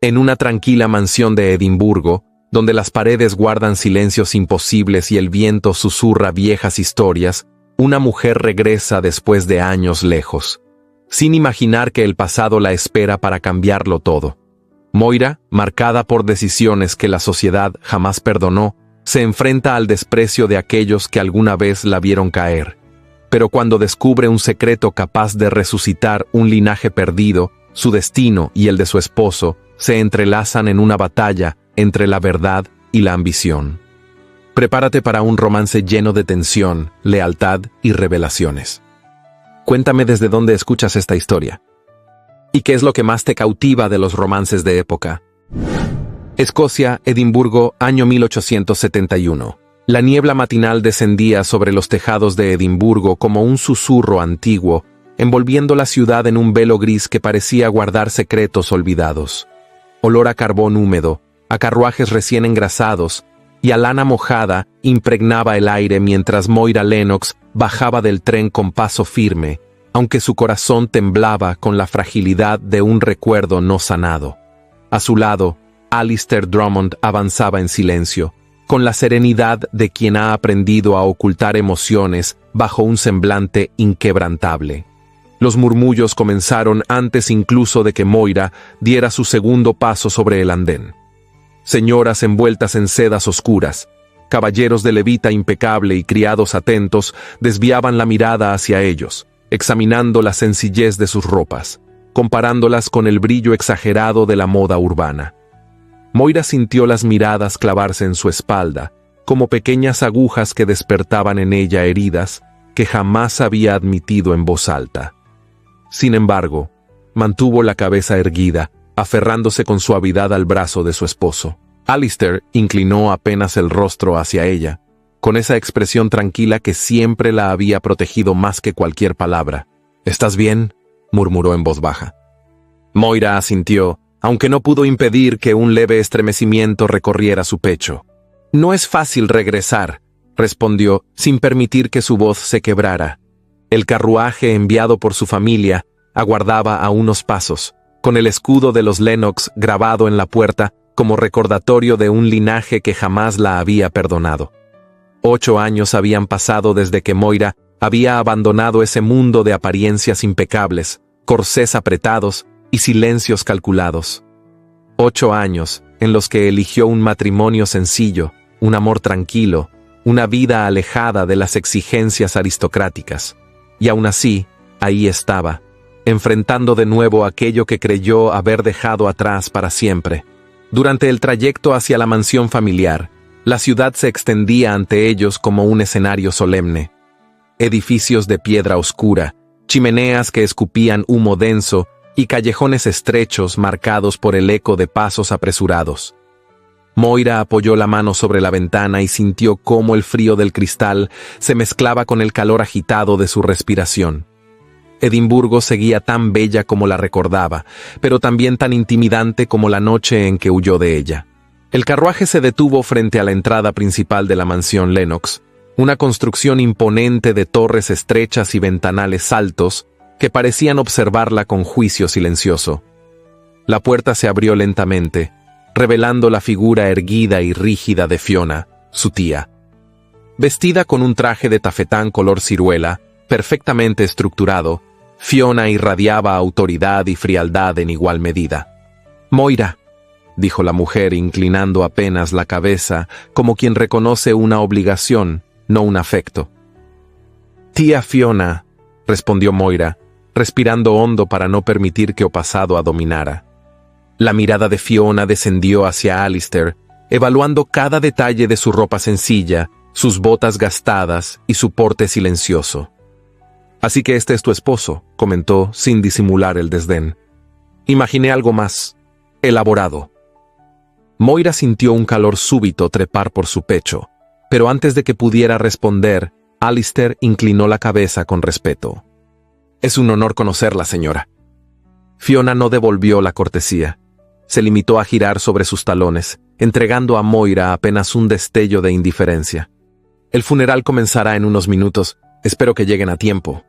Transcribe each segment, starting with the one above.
En una tranquila mansión de Edimburgo, donde las paredes guardan silencios imposibles y el viento susurra viejas historias, una mujer regresa después de años lejos, sin imaginar que el pasado la espera para cambiarlo todo. Moira, marcada por decisiones que la sociedad jamás perdonó, se enfrenta al desprecio de aquellos que alguna vez la vieron caer. Pero cuando descubre un secreto capaz de resucitar un linaje perdido, su destino y el de su esposo se entrelazan en una batalla entre la verdad y la ambición. Prepárate para un romance lleno de tensión, lealtad y revelaciones. Cuéntame desde dónde escuchas esta historia. ¿Y qué es lo que más te cautiva de los romances de época? Escocia, Edimburgo, año 1871. La niebla matinal descendía sobre los tejados de Edimburgo como un susurro antiguo, envolviendo la ciudad en un velo gris que parecía guardar secretos olvidados. Olor a carbón húmedo, a carruajes recién engrasados y a lana mojada impregnaba el aire mientras Moira Lennox bajaba del tren con paso firme, aunque su corazón temblaba con la fragilidad de un recuerdo no sanado. A su lado, Alistair Drummond avanzaba en silencio, con la serenidad de quien ha aprendido a ocultar emociones bajo un semblante inquebrantable. Los murmullos comenzaron antes incluso de que Moira diera su segundo paso sobre el andén. Señoras envueltas en sedas oscuras, caballeros de levita impecable y criados atentos desviaban la mirada hacia ellos, examinando la sencillez de sus ropas, comparándolas con el brillo exagerado de la moda urbana. Moira sintió las miradas clavarse en su espalda, como pequeñas agujas que despertaban en ella heridas que jamás había admitido en voz alta. Sin embargo, mantuvo la cabeza erguida, aferrándose con suavidad al brazo de su esposo. Alistair inclinó apenas el rostro hacia ella, con esa expresión tranquila que siempre la había protegido más que cualquier palabra. «¿Estás bien?», murmuró en voz baja. Moira asintió, aunque no pudo impedir que un leve estremecimiento recorriera su pecho. «No es fácil regresar», respondió, sin permitir que su voz se quebrara. El carruaje enviado por su familia aguardaba a unos pasos, con el escudo de los Lennox grabado en la puerta como recordatorio de un linaje que jamás la había perdonado. 8 años habían pasado desde que Moira había abandonado ese mundo de apariencias impecables, corsés apretados y silencios calculados. 8 años en los que eligió un matrimonio sencillo, un amor tranquilo, una vida alejada de las exigencias aristocráticas. Y aún así, ahí estaba, enfrentando de nuevo aquello que creyó haber dejado atrás para siempre. Durante el trayecto hacia la mansión familiar, la ciudad se extendía ante ellos como un escenario solemne. Edificios de piedra oscura, chimeneas que escupían humo denso y callejones estrechos marcados por el eco de pasos apresurados. Moira apoyó la mano sobre la ventana y sintió cómo el frío del cristal se mezclaba con el calor agitado de su respiración. Edimburgo seguía tan bella como la recordaba, pero también tan intimidante como la noche en que huyó de ella. El carruaje se detuvo frente a la entrada principal de la mansión Lennox, una construcción imponente de torres estrechas y ventanales altos que parecían observarla con juicio silencioso. La puerta se abrió lentamente, revelando la figura erguida y rígida de Fiona, su tía. Vestida con un traje de tafetán color ciruela, perfectamente estructurado, Fiona irradiaba autoridad y frialdad en igual medida. «Moira», dijo la mujer inclinando apenas la cabeza, como quien reconoce una obligación, no un afecto. «Tía Fiona», respondió Moira, respirando hondo para no permitir que o pasado dominara. La mirada de Fiona descendió hacia Alistair, evaluando cada detalle de su ropa sencilla, sus botas gastadas y su porte silencioso. «Así que este es tu esposo», comentó sin disimular el desdén. «Imaginé algo más elaborado». Moira sintió un calor súbito trepar por su pecho, pero antes de que pudiera responder, Alistair inclinó la cabeza con respeto. «Es un honor conocerla, señora». Fiona no devolvió la cortesía. Se limitó a girar sobre sus talones, entregando a Moira apenas un destello de indiferencia. «El funeral comenzará en unos minutos. Espero que lleguen a tiempo».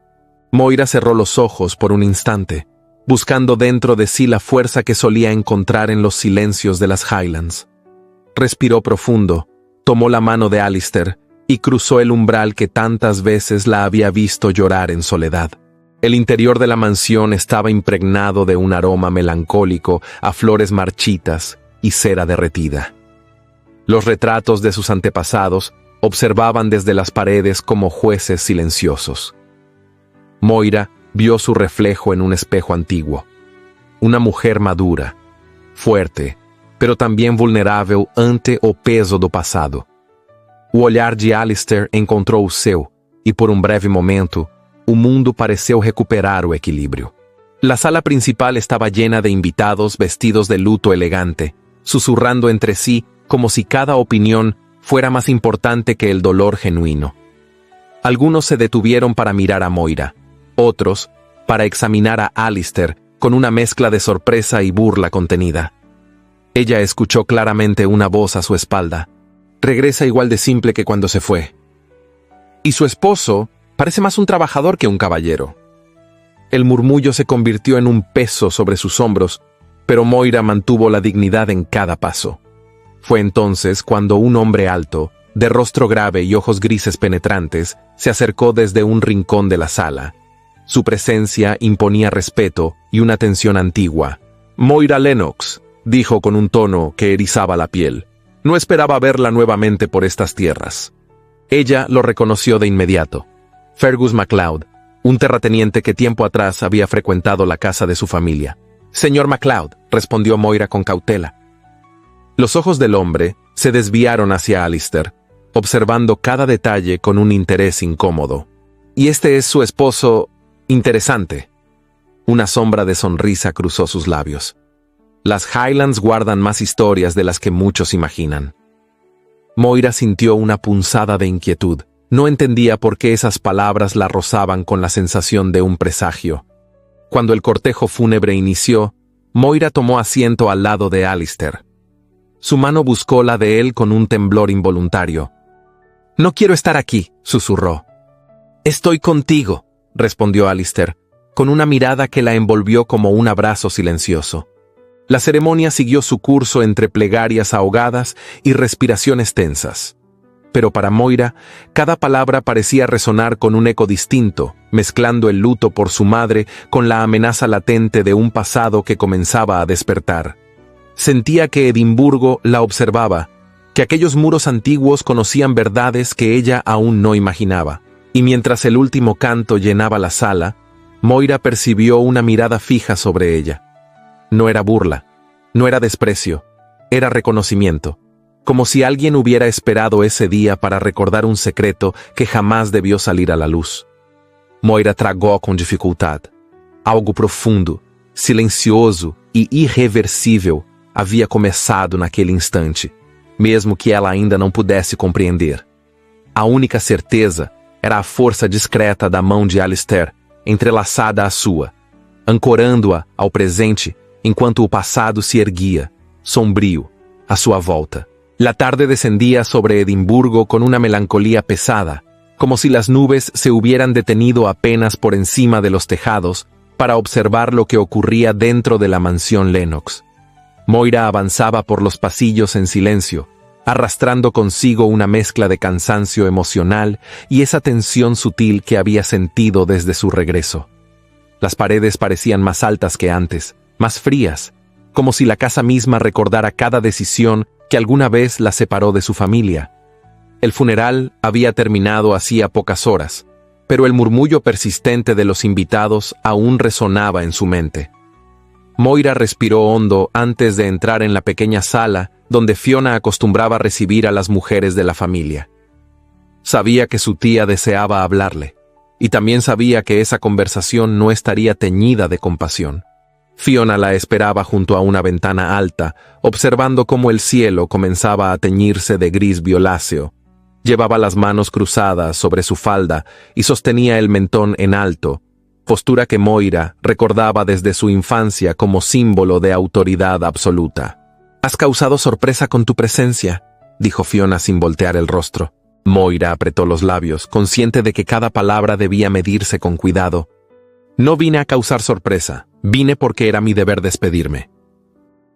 Moira cerró los ojos por un instante, buscando dentro de sí la fuerza que solía encontrar en los silencios de las Highlands. Respiró profundo, tomó la mano de Alistair y cruzó el umbral que tantas veces la había visto llorar en soledad. El interior de la mansión estaba impregnado de un aroma melancólico a flores marchitas y cera derretida. Los retratos de sus antepasados observaban desde las paredes como jueces silenciosos. Moira vio su reflejo en un espejo antiguo. Una mujer madura, fuerte, pero também vulnerável ante o peso do passado. O olhar de Alistair encontrou o seu, e por breve momento, o mundo pareceu recuperar o equilíbrio. La sala principal estaba llena de invitados vestidos de luto elegante, susurrando entre sí como si cada opinión fuera más importante que el dolor genuino. Algunos se detuvieron para mirar a Moira, otros para examinar a Alistair con una mezcla de sorpresa y burla contenida. Ella escuchó claramente una voz a su espalda. Regresa igual de simple que cuando se fue. Y su esposo parece más un trabajador que un caballero. El murmullo se convirtió en un peso sobre sus hombros, pero Moira mantuvo la dignidad en cada paso. Fue entonces cuando un hombre alto, de rostro grave y ojos grises penetrantes, se acercó desde un rincón de la sala. Su presencia imponía respeto y una tensión antigua. «Moira Lennox», dijo con un tono que erizaba la piel. No esperaba verla nuevamente por estas tierras. Ella lo reconoció de inmediato. Fergus MacLeod, un terrateniente que tiempo atrás había frecuentado la casa de su familia. «Señor MacLeod», respondió Moira con cautela. Los ojos del hombre se desviaron hacia Alistair, observando cada detalle con un interés incómodo. «¿Y este es su esposo interesante?» Una sombra de sonrisa cruzó sus labios. Las Highlands guardan más historias de las que muchos imaginan. Moira sintió una punzada de inquietud. No entendía por qué esas palabras la rozaban con la sensación de un presagio. Cuando el cortejo fúnebre inició, Moira tomó asiento al lado de Alistair. Su mano buscó la de él con un temblor involuntario. «No quiero estar aquí», susurró. «Estoy contigo», respondió Alistair, con una mirada que la envolvió como un abrazo silencioso. La ceremonia siguió su curso entre plegarias ahogadas y respiraciones tensas. Pero para Moira, cada palabra parecía resonar con un eco distinto, mezclando el luto por su madre con la amenaza latente de un pasado que comenzaba a despertar. Sentía que Edimburgo la observaba, que aquellos muros antiguos conocían verdades que ella aún no imaginaba. Y mientras el último canto llenaba la sala, Moira percibió una mirada fija sobre ella. No era burla, no era desprecio, era reconocimiento, como si alguien hubiera esperado ese día para recordar un secreto que jamás debió salir a la luz. Moira tragou com dificuldade. Algo profundo, silencioso e irreversível havia começado naquele instante, mesmo que ela ainda não pudesse compreender. A única certeza era a força discreta da mão de Alistair, entrelaçada à sua, ancorando-a ao presente enquanto o passado se erguia, sombrio, a sua volta. La tarde descendía sobre Edimburgo con una melancolía pesada, como si las nubes se hubieran detenido apenas por encima de los tejados para observar lo que ocurría dentro de la mansión Lennox. Moira avanzaba por los pasillos en silencio, arrastrando consigo una mezcla de cansancio emocional y esa tensión sutil que había sentido desde su regreso. Las paredes parecían más altas que antes, más frías, como si la casa misma recordara cada decisión que alguna vez la separó de su familia. El funeral había terminado hacía pocas horas, pero el murmullo persistente de los invitados aún resonaba en su mente. Moira respiró hondo antes de entrar en la pequeña sala donde Fiona acostumbraba recibir a las mujeres de la familia. Sabía que su tía deseaba hablarle, y también sabía que esa conversación no estaría teñida de compasión. Fiona la esperaba junto a una ventana alta, observando cómo el cielo comenzaba a teñirse de gris violáceo. Llevaba las manos cruzadas sobre su falda y sostenía el mentón en alto, postura que Moira recordaba desde su infancia como símbolo de autoridad absoluta. «Has causado sorpresa con tu presencia», dijo Fiona sin voltear el rostro. Moira apretó los labios, consciente de que cada palabra debía medirse con cuidado. No vine a causar sorpresa, vine porque era mi deber despedirme.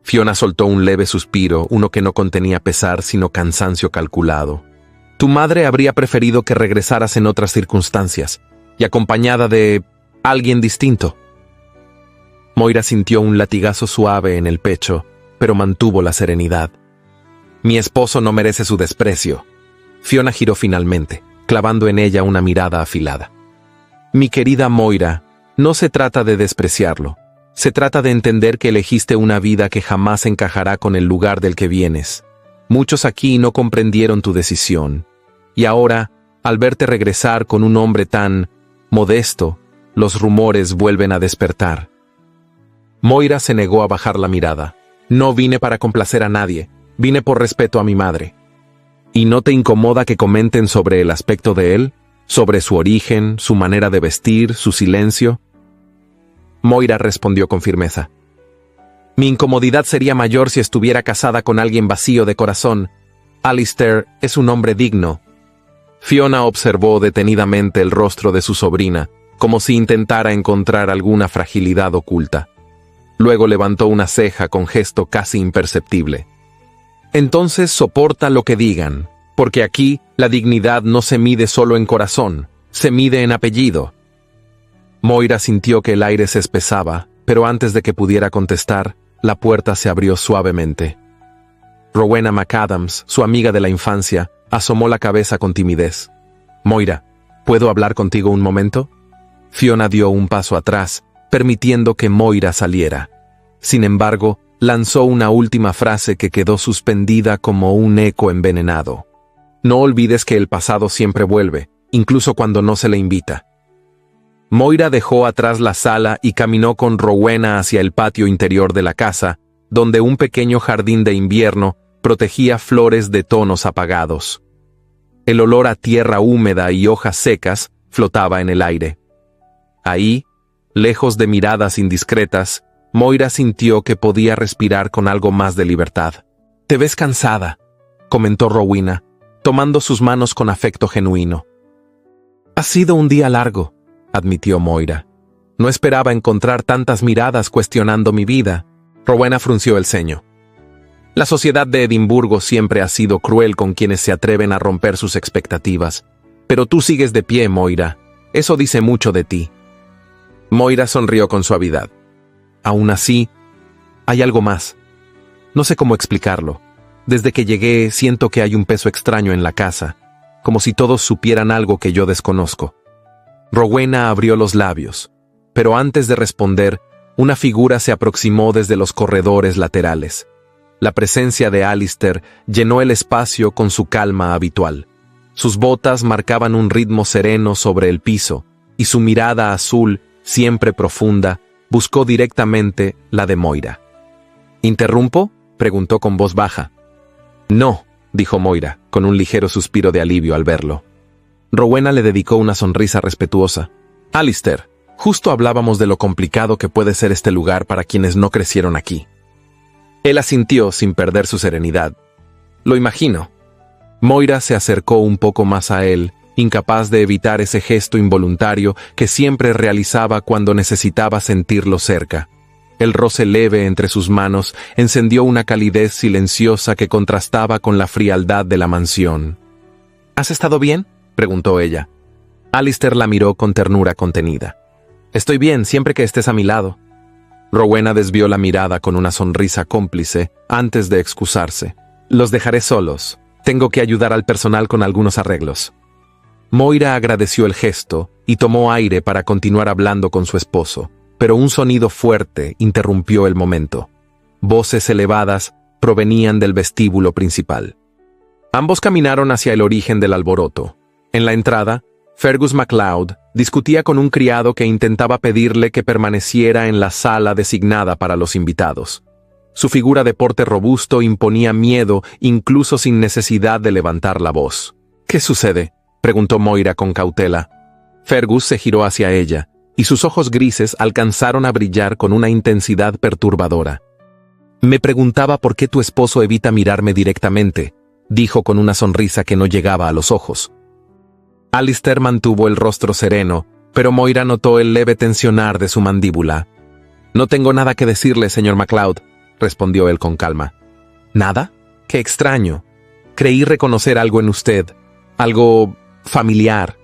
Fiona soltó un leve suspiro, uno que no contenía pesar sino cansancio calculado. Tu madre habría preferido que regresaras en otras circunstancias, y acompañada de alguien distinto. Moira sintió un latigazo suave en el pecho, pero mantuvo la serenidad. Mi esposo no merece su desprecio. Fiona giró finalmente, clavando en ella una mirada afilada. Mi querida Moira, no se trata de despreciarlo. Se trata de entender que elegiste una vida que jamás encajará con el lugar del que vienes. Muchos aquí no comprendieron tu decisión. Y ahora, al verte regresar con un hombre tan modesto, los rumores vuelven a despertar. Moira se negó a bajar la mirada. No vine para complacer a nadie, vine por respeto a mi madre. ¿Y no te incomoda que comenten sobre el aspecto de él? ¿Sobre su origen, su manera de vestir, su silencio? Moira respondió con firmeza. Mi incomodidad sería mayor si estuviera casada con alguien vacío de corazón. Alistair es un hombre digno. Fiona observó detenidamente el rostro de su sobrina, como si intentara encontrar alguna fragilidad oculta. Luego levantó una ceja con gesto casi imperceptible. Entonces soporta lo que digan, porque aquí la dignidad no se mide solo en corazón, se mide en apellido. Moira sintió que el aire se espesaba, pero antes de que pudiera contestar, la puerta se abrió suavemente. Rowena McAdams, su amiga de la infancia, asomó la cabeza con timidez. Moira, ¿puedo hablar contigo un momento? Fiona dio un paso atrás, permitiendo que Moira saliera. Sin embargo, lanzó una última frase que quedó suspendida como un eco envenenado. No olvides que el pasado siempre vuelve, incluso cuando no se le invita. Moira dejó atrás la sala y caminó con Rowena hacia el patio interior de la casa, donde un pequeño jardín de invierno protegía flores de tonos apagados. El olor a tierra húmeda y hojas secas flotaba en el aire. Ahí, lejos de miradas indiscretas, Moira sintió que podía respirar con algo más de libertad. «Te ves cansada», comentó Rowena, tomando sus manos con afecto genuino. «Ha sido un día largo», admitió Moira. «No esperaba encontrar tantas miradas cuestionando mi vida». Rowena frunció el ceño. «La sociedad de Edimburgo siempre ha sido cruel con quienes se atreven a romper sus expectativas. Pero tú sigues de pie, Moira. Eso dice mucho de ti». Moira sonrió con suavidad. «Aún así, hay algo más. No sé cómo explicarlo. Desde que llegué siento que hay un peso extraño en la casa, como si todos supieran algo que yo desconozco». Rowena abrió los labios, pero antes de responder, una figura se aproximó desde los corredores laterales. La presencia de Alistair llenó el espacio con su calma habitual. Sus botas marcaban un ritmo sereno sobre el piso, y su mirada azul, siempre profunda, buscó directamente la de Moira. ¿Interrumpo?, preguntó con voz baja. «No», dijo Moira, con un ligero suspiro de alivio al verlo. Rowena le dedicó una sonrisa respetuosa. «Alistair, justo hablábamos de lo complicado que puede ser este lugar para quienes no crecieron aquí». Él asintió sin perder su serenidad. «Lo imagino». Moira se acercó un poco más a él, incapaz de evitar ese gesto involuntario que siempre realizaba cuando necesitaba sentirlo cerca. El roce leve entre sus manos encendió una calidez silenciosa que contrastaba con la frialdad de la mansión. «¿Has estado bien?», preguntó ella. Alistair la miró con ternura contenida. «Estoy bien siempre que estés a mi lado». Rowena desvió la mirada con una sonrisa cómplice antes de excusarse. «Los dejaré solos. Tengo que ayudar al personal con algunos arreglos». Moira agradeció el gesto y tomó aire para continuar hablando con su esposo, pero un sonido fuerte interrumpió el momento. Voces elevadas provenían del vestíbulo principal. Ambos caminaron hacia el origen del alboroto. En la entrada, Fergus MacLeod discutía con un criado que intentaba pedirle que permaneciera en la sala designada para los invitados. Su figura de porte robusto imponía miedo incluso sin necesidad de levantar la voz. «¿Qué sucede?», preguntó Moira con cautela. Fergus se giró hacia ella, y sus ojos grises alcanzaron a brillar con una intensidad perturbadora. «Me preguntaba por qué tu esposo evita mirarme directamente», dijo con una sonrisa que no llegaba a los ojos. Alistair mantuvo el rostro sereno, pero Moira notó el leve tensionar de su mandíbula. «No tengo nada que decirle, señor MacLeod», respondió él con calma. «¿Nada? Qué extraño. Creí reconocer algo en usted, algo familiar».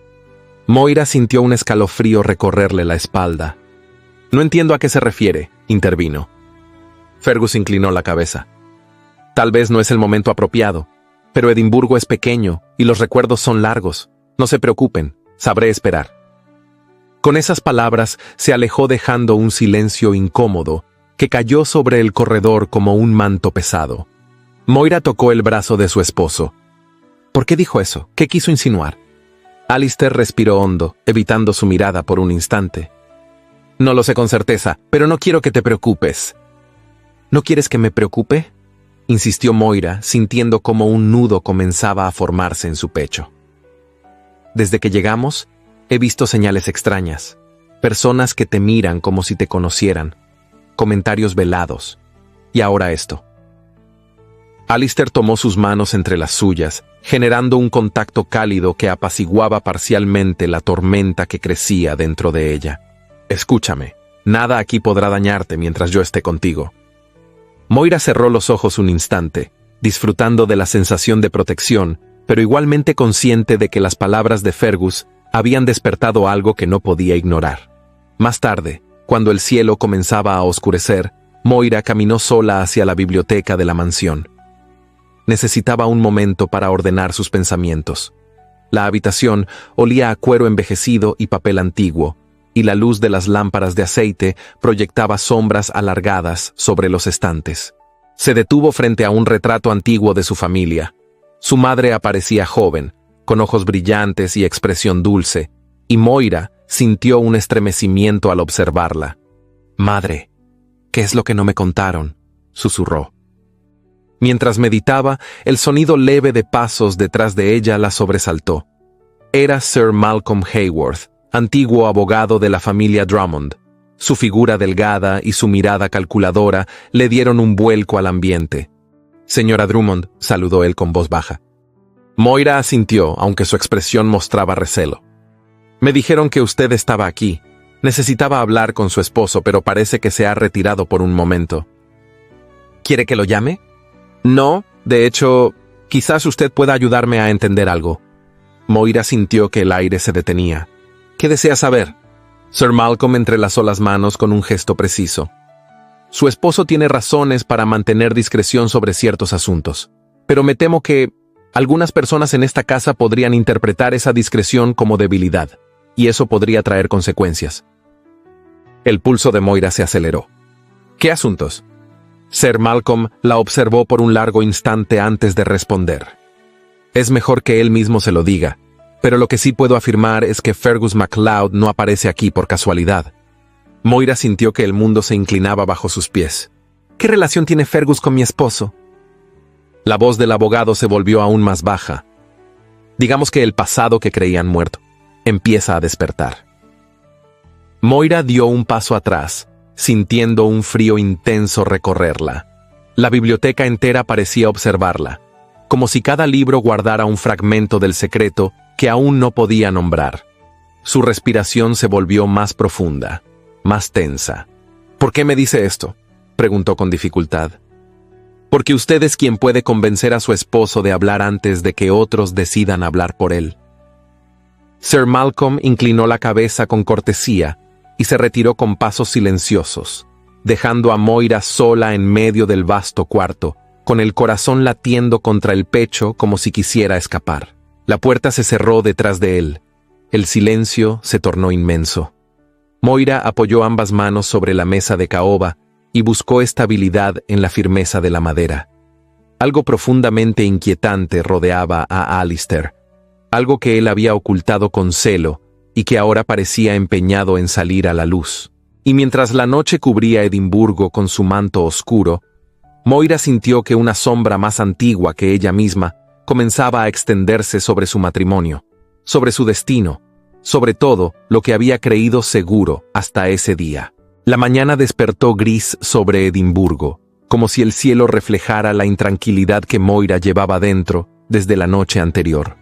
Moira sintió un escalofrío recorrerle la espalda. «No entiendo a qué se refiere», intervino. Fergus inclinó la cabeza. «Tal vez no es el momento apropiado, pero Edimburgo es pequeño y los recuerdos son largos. No se preocupen, sabré esperar». Con esas palabras se alejó dejando un silencio incómodo que cayó sobre el corredor como un manto pesado. Moira tocó el brazo de su esposo. ¿Por qué dijo eso? ¿Qué quiso insinuar? Alistair respiró hondo, evitando su mirada por un instante. «No lo sé con certeza, pero no quiero que te preocupes». «¿No quieres que me preocupe?», insistió Moira, sintiendo como un nudo comenzaba a formarse en su pecho. «Desde que llegamos, he visto señales extrañas, personas que te miran como si te conocieran, comentarios velados, y ahora esto». Alistair tomó sus manos entre las suyas, generando un contacto cálido que apaciguaba parcialmente la tormenta que crecía dentro de ella. «Escúchame, nada aquí podrá dañarte mientras yo esté contigo». Moira cerró los ojos un instante, disfrutando de la sensación de protección, pero igualmente consciente de que las palabras de Fergus habían despertado algo que no podía ignorar. Más tarde, cuando el cielo comenzaba a oscurecer, Moira caminó sola hacia la biblioteca de la mansión. Necesitaba un momento para ordenar sus pensamientos. La habitación olía a cuero envejecido y papel antiguo, y la luz de las lámparas de aceite proyectaba sombras alargadas sobre los estantes. Se detuvo frente a un retrato antiguo de su familia. Su madre aparecía joven, con ojos brillantes y expresión dulce, y Moira sintió un estremecimiento al observarla. «Madre, ¿qué es lo que no me contaron?», susurró. Mientras meditaba, el sonido leve de pasos detrás de ella la sobresaltó. Era Sir Malcolm Haworth, antiguo abogado de la familia Drummond. Su figura delgada y su mirada calculadora le dieron un vuelco al ambiente. «Señora Drummond», saludó él con voz baja. Moira asintió, aunque su expresión mostraba recelo. «Me dijeron que usted estaba aquí. Necesitaba hablar con su esposo, pero parece que se ha retirado por un momento». «¿Quiere que lo llame?» «No, de hecho, quizás usted pueda ayudarme a entender algo». Moira sintió que el aire se detenía. «¿Qué desea saber?» Sir Malcolm entrelazó las manos con un gesto preciso. «Su esposo tiene razones para mantener discreción sobre ciertos asuntos, pero me temo que algunas personas en esta casa podrían interpretar esa discreción como debilidad, y eso podría traer consecuencias». El pulso de Moira se aceleró. «¿Qué asuntos?» Sir Malcolm la observó por un largo instante antes de responder. «Es mejor que él mismo se lo diga, pero lo que sí puedo afirmar es que Fergus MacLeod no aparece aquí por casualidad». Moira sintió que el mundo se inclinaba bajo sus pies. «¿Qué relación tiene Fergus con mi esposo?». La voz del abogado se volvió aún más baja. «Digamos que el pasado que creían muerto empieza a despertar». Moira dio un paso atrás, sintiendo un frío intenso recorrerla. La biblioteca entera parecía observarla, como si cada libro guardara un fragmento del secreto que aún no podía nombrar. Su respiración se volvió más profunda, más tensa. «¿Por qué me dice esto?», preguntó con dificultad. «Porque usted es quien puede convencer a su esposo de hablar antes de que otros decidan hablar por él». Sir Malcolm inclinó la cabeza con cortesía y se retiró con pasos silenciosos, dejando a Moira sola en medio del vasto cuarto, con el corazón latiendo contra el pecho como si quisiera escapar. La puerta se cerró detrás de él. El silencio se tornó inmenso. Moira apoyó ambas manos sobre la mesa de caoba y buscó estabilidad en la firmeza de la madera. Algo profundamente inquietante rodeaba a Alistair, algo que él había ocultado con celo y que ahora parecía empeñado en salir a la luz. Y mientras la noche cubría Edimburgo con su manto oscuro, Moira sintió que una sombra más antigua que ella misma comenzaba a extenderse sobre su matrimonio, sobre su destino, sobre todo lo que había creído seguro hasta ese día. La mañana despertó gris sobre Edimburgo, como si el cielo reflejara la intranquilidad que Moira llevaba dentro desde la noche anterior.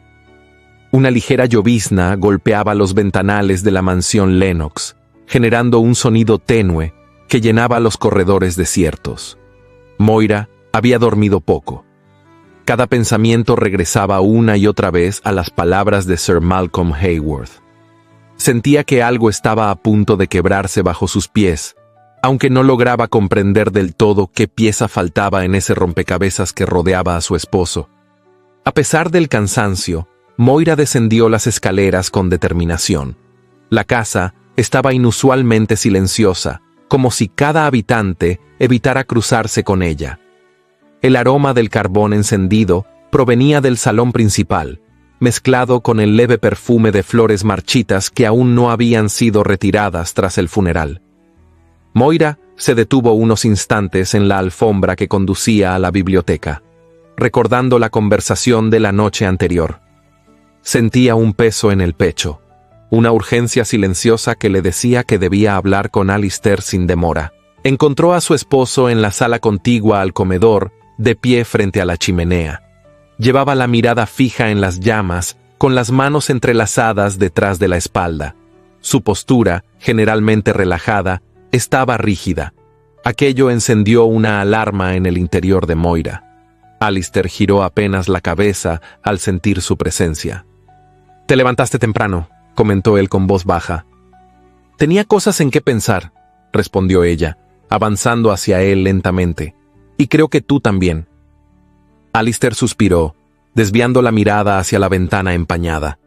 Una ligera llovizna golpeaba los ventanales de la mansión Lennox, generando un sonido tenue que llenaba los corredores desiertos. Moira había dormido poco. Cada pensamiento regresaba una y otra vez a las palabras de Sir Malcolm Haworth. Sentía que algo estaba a punto de quebrarse bajo sus pies, aunque no lograba comprender del todo qué pieza faltaba en ese rompecabezas que rodeaba a su esposo. A pesar del cansancio, Moira descendió las escaleras con determinación. La casa estaba inusualmente silenciosa, como si cada habitante evitara cruzarse con ella. El aroma del carbón encendido provenía del salón principal, mezclado con el leve perfume de flores marchitas que aún no habían sido retiradas tras el funeral. Moira se detuvo unos instantes en la alfombra que conducía a la biblioteca, recordando la conversación de la noche anterior. Sentía un peso en el pecho, una urgencia silenciosa que le decía que debía hablar con Alistair sin demora. Encontró a su esposo en la sala contigua al comedor, de pie frente a la chimenea. Llevaba la mirada fija en las llamas, con las manos entrelazadas detrás de la espalda. Su postura, generalmente relajada, estaba rígida. Aquello encendió una alarma en el interior de Moira. Alistair giró apenas la cabeza al sentir su presencia. «Te levantaste temprano», comentó él con voz baja. «Tenía cosas en qué pensar», respondió ella, avanzando hacia él lentamente. «Y creo que tú también». Alistair suspiró, desviando la mirada hacia la ventana empañada.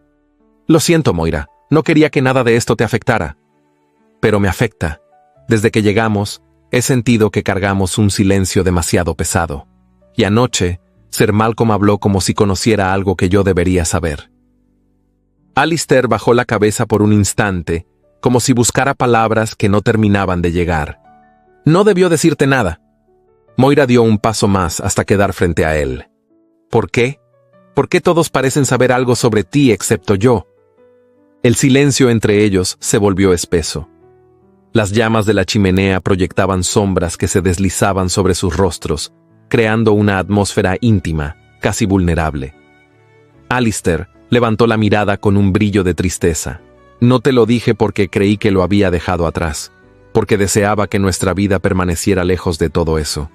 «Lo siento, Moira, no quería que nada de esto te afectara. Pero me afecta. Desde que llegamos, he sentido que cargamos un silencio demasiado pesado. Y anoche, Sir Malcolm habló como si conociera algo que yo debería saber». Alistair bajó la cabeza por un instante, como si buscara palabras que no terminaban de llegar. «No debió decirte nada». Moira dio un paso más hasta quedar frente a él. «¿Por qué? ¿Por qué todos parecen saber algo sobre ti excepto yo?» El silencio entre ellos se volvió espeso. Las llamas de la chimenea proyectaban sombras que se deslizaban sobre sus rostros, creando una atmósfera íntima, casi vulnerable. Alistair levantó la mirada con un brillo de tristeza. «No te lo dije porque creí que lo había dejado atrás, porque deseaba que nuestra vida permaneciera lejos de todo eso».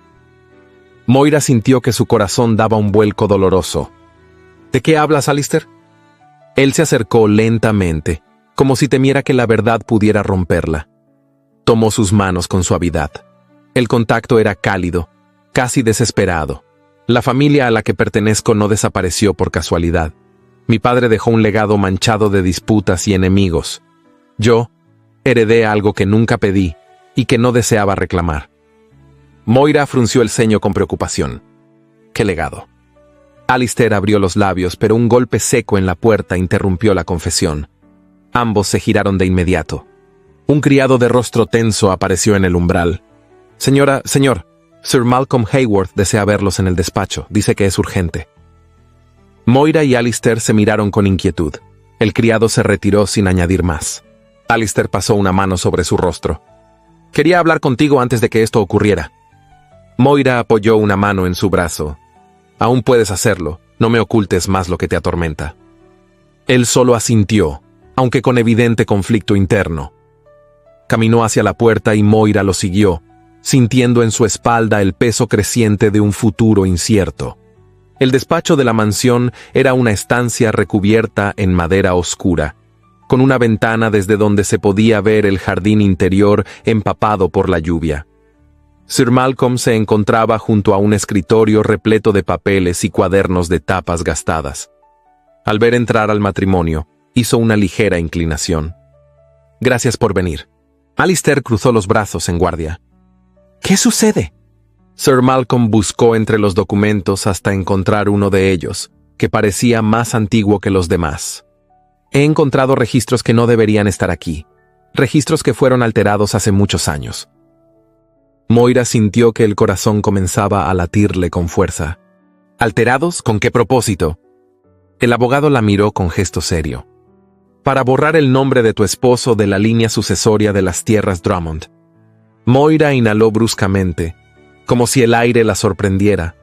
Moira sintió que su corazón daba un vuelco doloroso. «¿De qué hablas, Alistair?» Él se acercó lentamente, como si temiera que la verdad pudiera romperla. Tomó sus manos con suavidad. El contacto era cálido, casi desesperado. La familia a la que pertenezco no desapareció por casualidad. Mi padre dejó un legado manchado de disputas y enemigos. Yo heredé algo que nunca pedí y que no deseaba reclamar». Moira frunció el ceño con preocupación. «¿Qué legado?». Alistair abrió los labios, pero un golpe seco en la puerta interrumpió la confesión. Ambos se giraron de inmediato. Un criado de rostro tenso apareció en el umbral. «Señor, Sir Malcolm Haworth desea verlos en el despacho. Dice que es urgente». Moira y Alistair se miraron con inquietud. El criado se retiró sin añadir más. Alistair pasó una mano sobre su rostro. «Quería hablar contigo antes de que esto ocurriera». Moira apoyó una mano en su brazo. «Aún puedes hacerlo. No me ocultes más lo que te atormenta». Él solo asintió, aunque con evidente conflicto interno. Caminó hacia la puerta y Moira lo siguió, sintiendo en su espalda el peso creciente de un futuro incierto. El despacho de la mansión era una estancia recubierta en madera oscura, con una ventana desde donde se podía ver el jardín interior empapado por la lluvia. Sir Malcolm se encontraba junto a un escritorio repleto de papeles y cuadernos de tapas gastadas. Al ver entrar al matrimonio, hizo una ligera inclinación. «Gracias por venir». Alistair cruzó los brazos en guardia. «¿Qué sucede?». Sir Malcolm buscó entre los documentos hasta encontrar uno de ellos, que parecía más antiguo que los demás. «He encontrado registros que no deberían estar aquí, registros que fueron alterados hace muchos años». Moira sintió que el corazón comenzaba a latirle con fuerza. «¿Alterados? ¿Con qué propósito?». El abogado la miró con gesto serio. «Para borrar el nombre de tu esposo de la línea sucesoria de las tierras Drummond». Moira inhaló bruscamente, como si el aire la sorprendiera.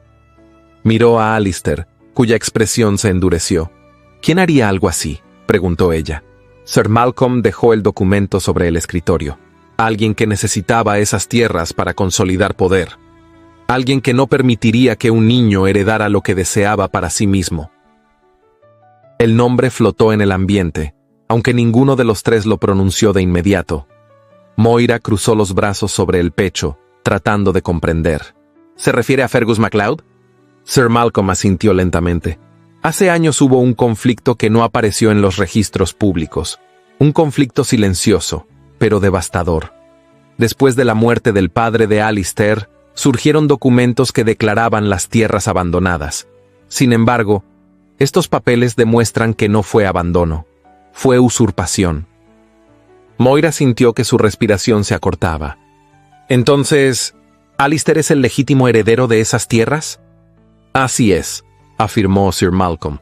Miró a Alistair, cuya expresión se endureció. ¿Quién haría algo así?, preguntó ella. Sir Malcolm dejó el documento sobre el escritorio. Alguien que necesitaba esas tierras para consolidar poder. Alguien que no permitiría que un niño heredara lo que deseaba para sí mismo. El nombre flotó en el ambiente, aunque ninguno de los tres lo pronunció de inmediato. Moira cruzó los brazos sobre el pecho, tratando de comprender. ¿Se refiere a Fergus MacLeod? Sir Malcolm asintió lentamente. Hace años hubo un conflicto que no apareció en los registros públicos. Un conflicto silencioso, pero devastador. Después de la muerte del padre de Alistair, surgieron documentos que declaraban las tierras abandonadas. Sin embargo, estos papeles demuestran que no fue abandono, fue usurpación. Moira sintió que su respiración se acortaba. Entonces, ¿Alistair es el legítimo heredero de esas tierras? Así es, afirmó Sir Malcolm.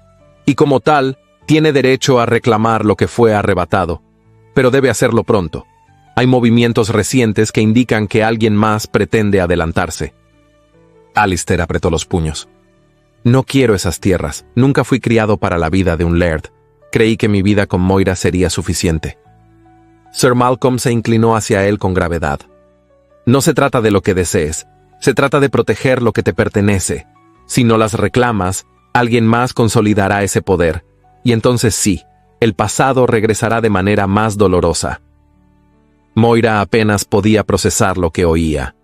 Y como tal, tiene derecho a reclamar lo que fue arrebatado, pero debe hacerlo pronto. Hay movimientos recientes que indican que alguien más pretende adelantarse. Alistair apretó los puños. No quiero esas tierras. Nunca fui criado para la vida de un laird. Creí que mi vida con Moira sería suficiente. Sir Malcolm se inclinó hacia él con gravedad. No se trata de lo que desees. Se trata de proteger lo que te pertenece. Si no las reclamas, alguien más consolidará ese poder. Y entonces sí, el pasado regresará de manera más dolorosa. Moira apenas podía procesar lo que oía.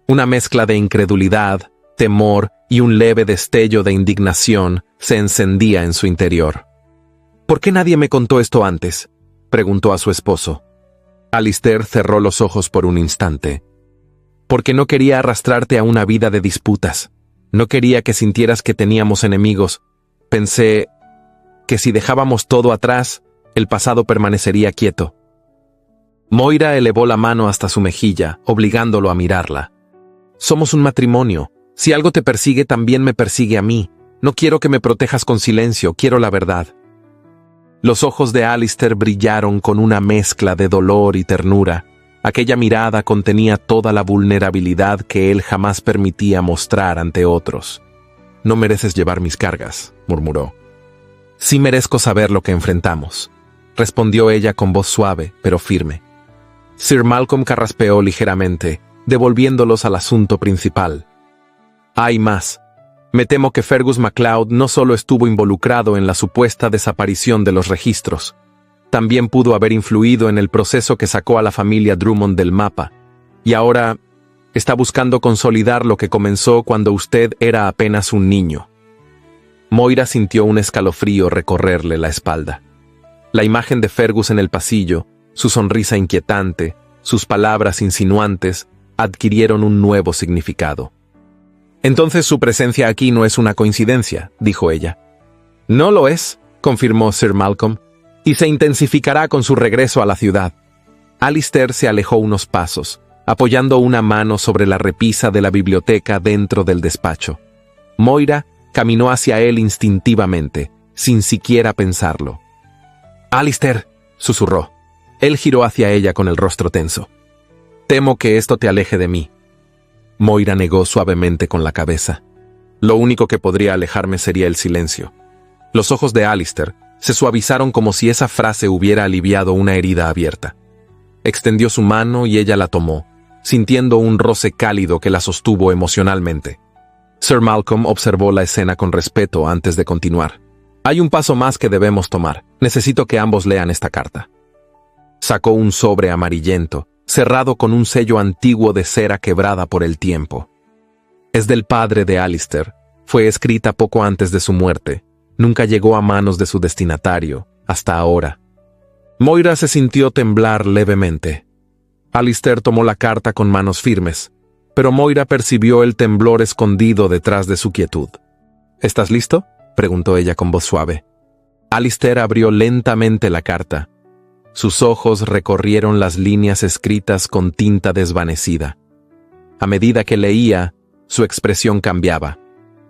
Una mezcla de incredulidad, temor y un leve destello de indignación se encendía en su interior. ¿Por qué nadie me contó esto antes?, preguntó a su esposo. Alistair cerró los ojos por un instante. Porque no quería arrastrarte a una vida de disputas. No quería que sintieras que teníamos enemigos. Pensé que si dejábamos todo atrás, el pasado permanecería quieto. Moira elevó la mano hasta su mejilla, obligándolo a mirarla. Somos un matrimonio. Si algo te persigue, también me persigue a mí. No quiero que me protejas con silencio, quiero la verdad. Los ojos de Alistair brillaron con una mezcla de dolor y ternura. Aquella mirada contenía toda la vulnerabilidad que él jamás permitía mostrar ante otros. No mereces llevar mis cargas, murmuró. Sí merezco saber lo que enfrentamos, respondió ella con voz suave, pero firme. Sir Malcolm carraspeó ligeramente, devolviéndolos al asunto principal. Hay más. Me temo que Fergus MacLeod no solo estuvo involucrado en la supuesta desaparición de los registros, también pudo haber influido en el proceso que sacó a la familia Drummond del mapa, y ahora está buscando consolidar lo que comenzó cuando usted era apenas un niño. Moira sintió un escalofrío recorrerle la espalda. La imagen de Fergus en el pasillo, su sonrisa inquietante, sus palabras insinuantes, adquirieron un nuevo significado. Entonces su presencia aquí no es una coincidencia, dijo ella. No lo es, confirmó Sir Malcolm, y se intensificará con su regreso a la ciudad. Alistair se alejó unos pasos, apoyando una mano sobre la repisa de la biblioteca dentro del despacho. Moira caminó hacia él instintivamente, sin siquiera pensarlo. «Alistair», susurró. Él giró hacia ella con el rostro tenso. «Temo que esto te aleje de mí». Moira negó suavemente con la cabeza. Lo único que podría alejarme sería el silencio. Los ojos de Alistair se suavizaron como si esa frase hubiera aliviado una herida abierta. Extendió su mano y ella la tomó, sintiendo un roce cálido que la sostuvo emocionalmente. Sir Malcolm observó la escena con respeto antes de continuar. «Hay un paso más que debemos tomar. Necesito que ambos lean esta carta». Sacó un sobre amarillento, cerrado con un sello antiguo de cera quebrada por el tiempo. Es del padre de Alistair. Fue escrita poco antes de su muerte. Nunca llegó a manos de su destinatario, hasta ahora. Moira se sintió temblar levemente. Alistair tomó la carta con manos firmes, pero Moira percibió el temblor escondido detrás de su quietud. «¿Estás listo?», preguntó ella con voz suave. Alistair abrió lentamente la carta. Sus ojos recorrieron las líneas escritas con tinta desvanecida. A medida que leía, su expresión cambiaba.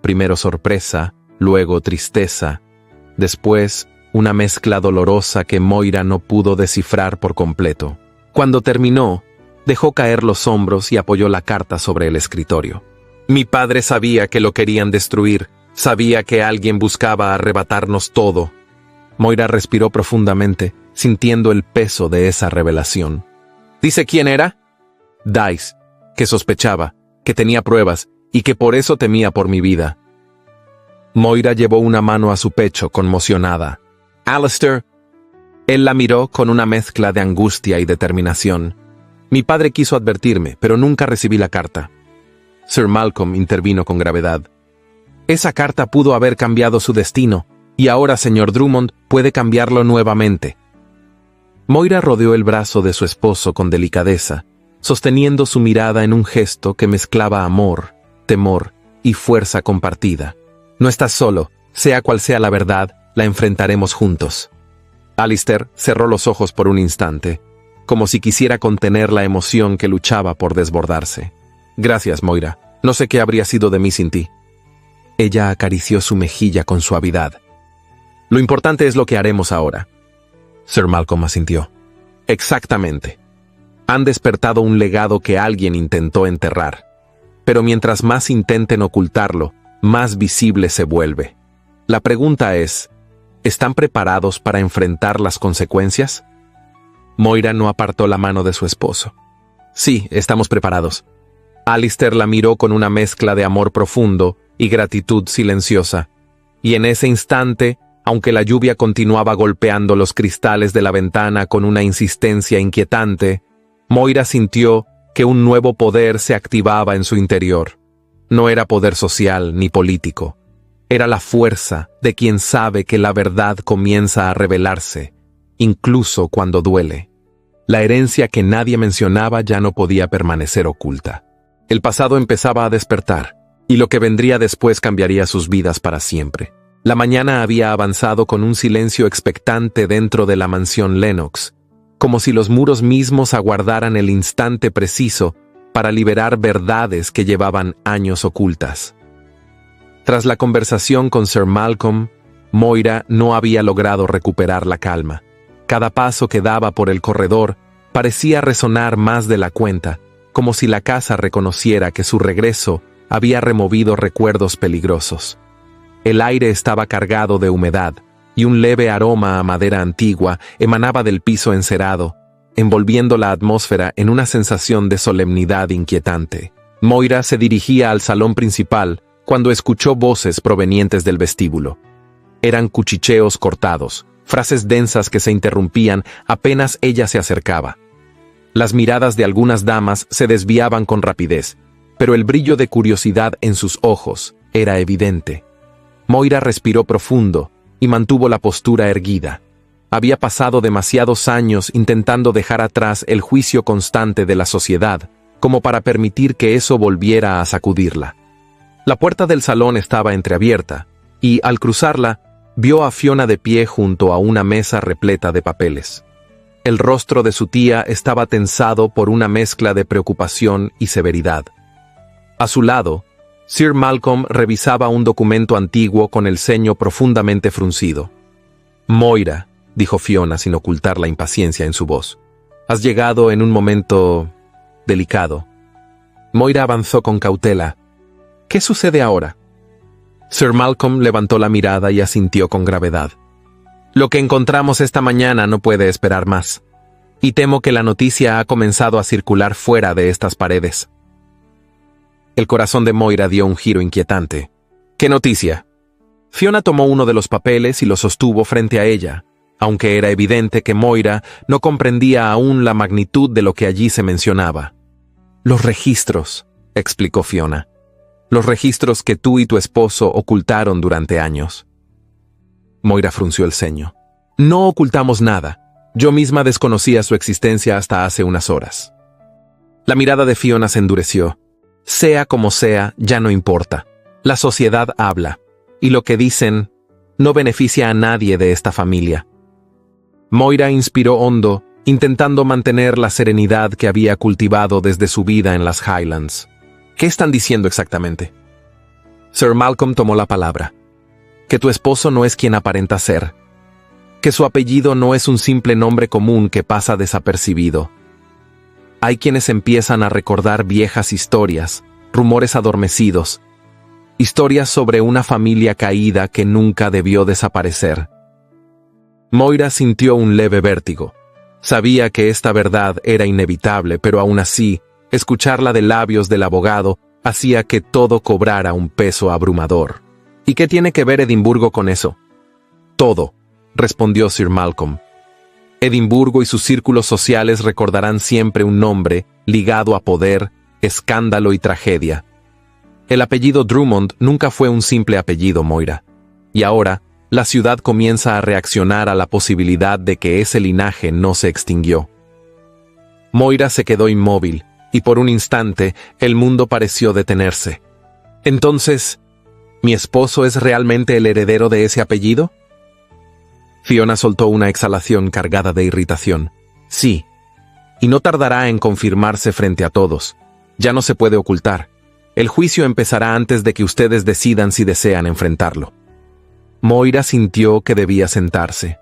Primero sorpresa, luego tristeza, después una mezcla dolorosa que Moira no pudo descifrar por completo. Cuando terminó, dejó caer los hombros y apoyó la carta sobre el escritorio. «Mi padre sabía que lo querían destruir, sabía que alguien buscaba arrebatarnos todo. Moira respiró profundamente, sintiendo el peso de esa revelación. ¿Dice quién era? Dice, que sospechaba, que tenía pruebas y que por eso temía por mi vida. Moira llevó una mano a su pecho, conmocionada. Alistair. Él la miró con una mezcla de angustia y determinación. Mi padre quiso advertirme, pero nunca recibí la carta. Sir Malcolm intervino con gravedad. Esa carta pudo haber cambiado su destino, y ahora, señor Drummond, puede cambiarlo nuevamente. Moira rodeó el brazo de su esposo con delicadeza, sosteniendo su mirada en un gesto que mezclaba amor, temor y fuerza compartida. No estás solo, sea cual sea la verdad, la enfrentaremos juntos. Alistair cerró los ojos por un instante, como si quisiera contener la emoción que luchaba por desbordarse. Gracias, Moira. No sé qué habría sido de mí sin ti. Ella acarició su mejilla con suavidad. Lo importante es lo que haremos ahora. Sir Malcolm asintió. Exactamente. Han despertado un legado que alguien intentó enterrar. Pero mientras más intenten ocultarlo, más visible se vuelve. La pregunta es, ¿están preparados para enfrentar las consecuencias? Moira no apartó la mano de su esposo. Sí, estamos preparados. Alistair la miró con una mezcla de amor profundo y gratitud silenciosa. Y en ese instante, aunque la lluvia continuaba golpeando los cristales de la ventana con una insistencia inquietante, Moira sintió que un nuevo poder se activaba en su interior. No era poder social ni político. Era la fuerza de quien sabe que la verdad comienza a revelarse, incluso cuando duele. La herencia que nadie mencionaba ya no podía permanecer oculta. El pasado empezaba a despertar, y lo que vendría después cambiaría sus vidas para siempre. La mañana había avanzado con un silencio expectante dentro de la mansión Lennox, como si los muros mismos aguardaran el instante preciso para liberar verdades que llevaban años ocultas. Tras la conversación con Sir Malcolm, Moira no había logrado recuperar la calma. Cada paso que daba por el corredor parecía resonar más de la cuenta, como si la casa reconociera que su regreso había removido recuerdos peligrosos. El aire estaba cargado de humedad, y un leve aroma a madera antigua emanaba del piso encerado, envolviendo la atmósfera en una sensación de solemnidad inquietante. Moira se dirigía al salón principal cuando escuchó voces provenientes del vestíbulo. Eran cuchicheos cortados, frases densas que se interrumpían apenas ella se acercaba. Las miradas de algunas damas se desviaban con rapidez, pero el brillo de curiosidad en sus ojos era evidente. Moira respiró profundo y mantuvo la postura erguida. Había pasado demasiados años intentando dejar atrás el juicio constante de la sociedad, como para permitir que eso volviera a sacudirla. La puerta del salón estaba entreabierta, y, al cruzarla, vio a Fiona de pie junto a una mesa repleta de papeles. El rostro de su tía estaba tensado por una mezcla de preocupación y severidad. A su lado, Sir Malcolm revisaba un documento antiguo con el ceño profundamente fruncido. «Moira», dijo Fiona sin ocultar la impaciencia en su voz, «has llegado en un momento delicado». Moira avanzó con cautela. «¿Qué sucede ahora?» Sir Malcolm levantó la mirada y asintió con gravedad. «Lo que encontramos esta mañana no puede esperar más, y temo que la noticia ha comenzado a circular fuera de estas paredes». El corazón de Moira dio un giro inquietante. «¿Qué noticia?» Fiona tomó uno de los papeles y lo sostuvo frente a ella, aunque era evidente que Moira no comprendía aún la magnitud de lo que allí se mencionaba. «Los registros», explicó Fiona. «Los registros que tú y tu esposo ocultaron durante años». Moira frunció el ceño. «No ocultamos nada. Yo misma desconocía su existencia hasta hace unas horas». La mirada de Fiona se endureció. «Sea como sea, ya no importa. La sociedad habla, y lo que dicen no beneficia a nadie de esta familia». Moira inspiró hondo, intentando mantener la serenidad que había cultivado desde su vida en las Highlands. «¿Qué están diciendo exactamente?» Sir Malcolm tomó la palabra. «Que tu esposo no es quien aparenta ser. Que su apellido no es un simple nombre común que pasa desapercibido. Hay quienes empiezan a recordar viejas historias, rumores adormecidos, historias sobre una familia caída que nunca debió desaparecer. Moira sintió un leve vértigo. Sabía que esta verdad era inevitable, pero aún así, escucharla de labios del abogado hacía que todo cobrara un peso abrumador. ¿Y qué tiene que ver Edimburgo con eso? Todo, respondió Sir Malcolm. Edimburgo y sus círculos sociales recordarán siempre un nombre ligado a poder, escándalo y tragedia. El apellido Drummond nunca fue un simple apellido, Moira. Y ahora, la ciudad comienza a reaccionar a la posibilidad de que ese linaje no se extinguió. Moira se quedó inmóvil, y por un instante el mundo pareció detenerse. Entonces, ¿mi esposo es realmente el heredero de ese apellido? Fiona soltó una exhalación cargada de irritación. Sí, y no tardará en confirmarse frente a todos. Ya no se puede ocultar. El juicio empezará antes de que ustedes decidan si desean enfrentarlo. Moira sintió que debía sentarse.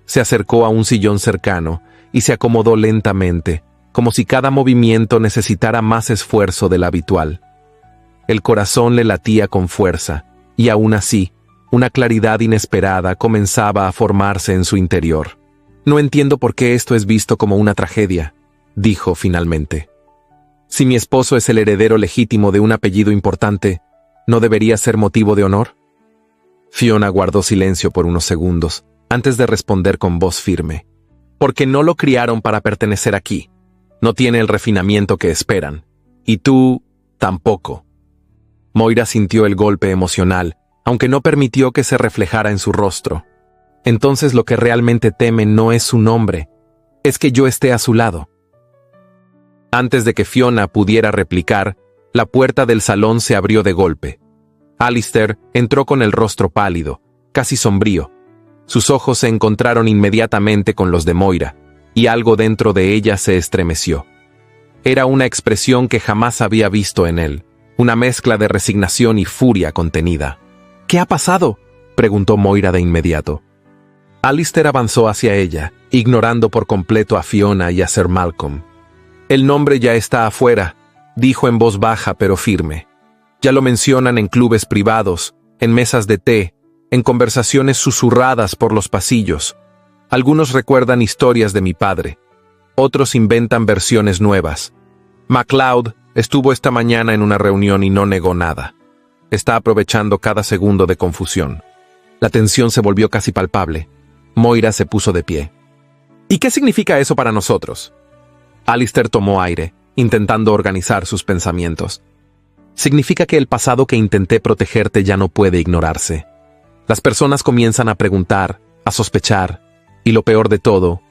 Se acercó a un sillón cercano y se acomodó lentamente, como si cada movimiento necesitara más esfuerzo del habitual. El corazón le latía con fuerza, y aún así, una claridad inesperada comenzaba a formarse en su interior. No entiendo por qué esto es visto como una tragedia, dijo finalmente. Si mi esposo es el heredero legítimo de un apellido importante, ¿no debería ser motivo de honor? Fiona guardó silencio por unos segundos, antes de responder con voz firme. Porque no lo criaron para pertenecer aquí. No tiene el refinamiento que esperan. Y tú, tampoco. Moira sintió el golpe emocional, aunque no permitió que se reflejara en su rostro. Entonces lo que realmente teme no es su nombre, es que yo esté a su lado. Antes de que Fiona pudiera replicar, la puerta del salón se abrió de golpe. Alistair entró con el rostro pálido, casi sombrío. Sus ojos se encontraron inmediatamente con los de Moira, y algo dentro de ella se estremeció. Era una expresión que jamás había visto en él, una mezcla de resignación y furia contenida. ¿Qué ha pasado?, preguntó Moira de inmediato. Alistair avanzó hacia ella, ignorando por completo a Fiona y a Sir Malcolm. El nombre ya está afuera, dijo en voz baja pero firme. Ya lo mencionan en clubes privados, en mesas de té, en conversaciones susurradas por los pasillos. Algunos recuerdan historias de mi padre. Otros inventan versiones nuevas. MacLeod estuvo esta mañana en una reunión y no negó nada. Está aprovechando cada segundo de confusión. La tensión se volvió casi palpable. Moira se puso de pie. ¿Y qué significa eso para nosotros? Alistair tomó aire, intentando organizar sus pensamientos. Significa que el pasado que intenté protegerte ya no puede ignorarse. Las personas comienzan a preguntar, a sospechar, y lo peor de todo,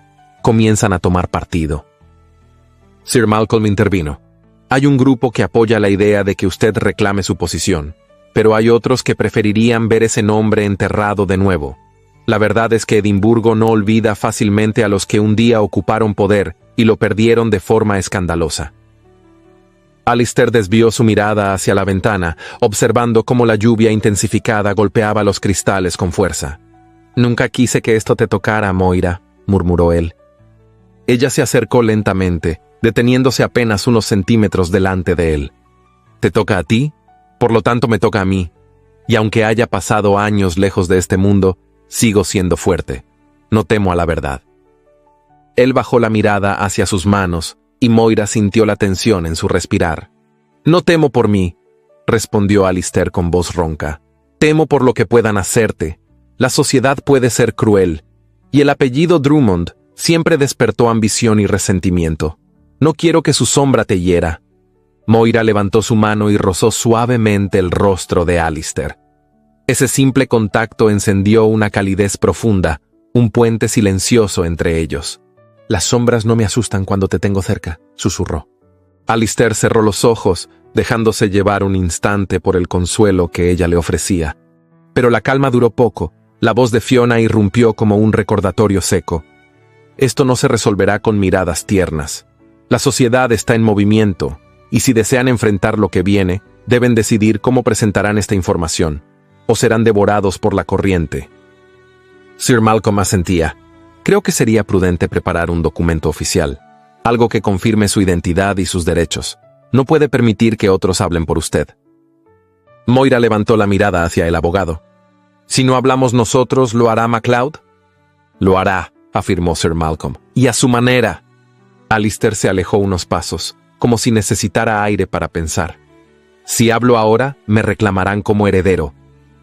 comienzan a tomar partido. Sir Malcolm intervino. Hay un grupo que apoya la idea de que usted reclame su posición, pero hay otros que preferirían ver ese nombre enterrado de nuevo. La verdad es que Edimburgo no olvida fácilmente a los que un día ocuparon poder y lo perdieron de forma escandalosa. Alistair desvió su mirada hacia la ventana, observando cómo la lluvia intensificada golpeaba los cristales con fuerza. «Nunca quise que esto te tocara, Moira», murmuró él. Ella se acercó lentamente, deteniéndose apenas unos centímetros delante de él. «¿Te toca a ti? Por lo tanto me toca a mí. Y aunque haya pasado años lejos de este mundo, sigo siendo fuerte. No temo a la verdad». Él bajó la mirada hacia sus manos, y Moira sintió la tensión en su respirar. «No temo por mí», respondió Alistair con voz ronca. «Temo por lo que puedan hacerte. La sociedad puede ser cruel, y el apellido Drummond siempre despertó ambición y resentimiento. No quiero que su sombra te hiera». Moira levantó su mano y rozó suavemente el rostro de Alistair. Ese simple contacto encendió una calidez profunda, un puente silencioso entre ellos. «Las sombras no me asustan cuando te tengo cerca», susurró. Alistair cerró los ojos, dejándose llevar un instante por el consuelo que ella le ofrecía. Pero la calma duró poco. La voz de Fiona irrumpió como un recordatorio seco. «Esto no se resolverá con miradas tiernas. La sociedad está en movimiento, y si desean enfrentar lo que viene, deben decidir cómo presentarán esta información, o serán devorados por la corriente». Sir Malcolm asentía. «Creo que sería prudente preparar un documento oficial, algo que confirme su identidad y sus derechos. No puede permitir que otros hablen por usted». Moira levantó la mirada hacia el abogado. «Si no hablamos nosotros, ¿lo hará MacLeod?». Lo hará, afirmó Sir Malcolm, y a su manera. Alistair se alejó unos pasos, como si necesitara aire para pensar. Si hablo ahora, me reclamarán como heredero.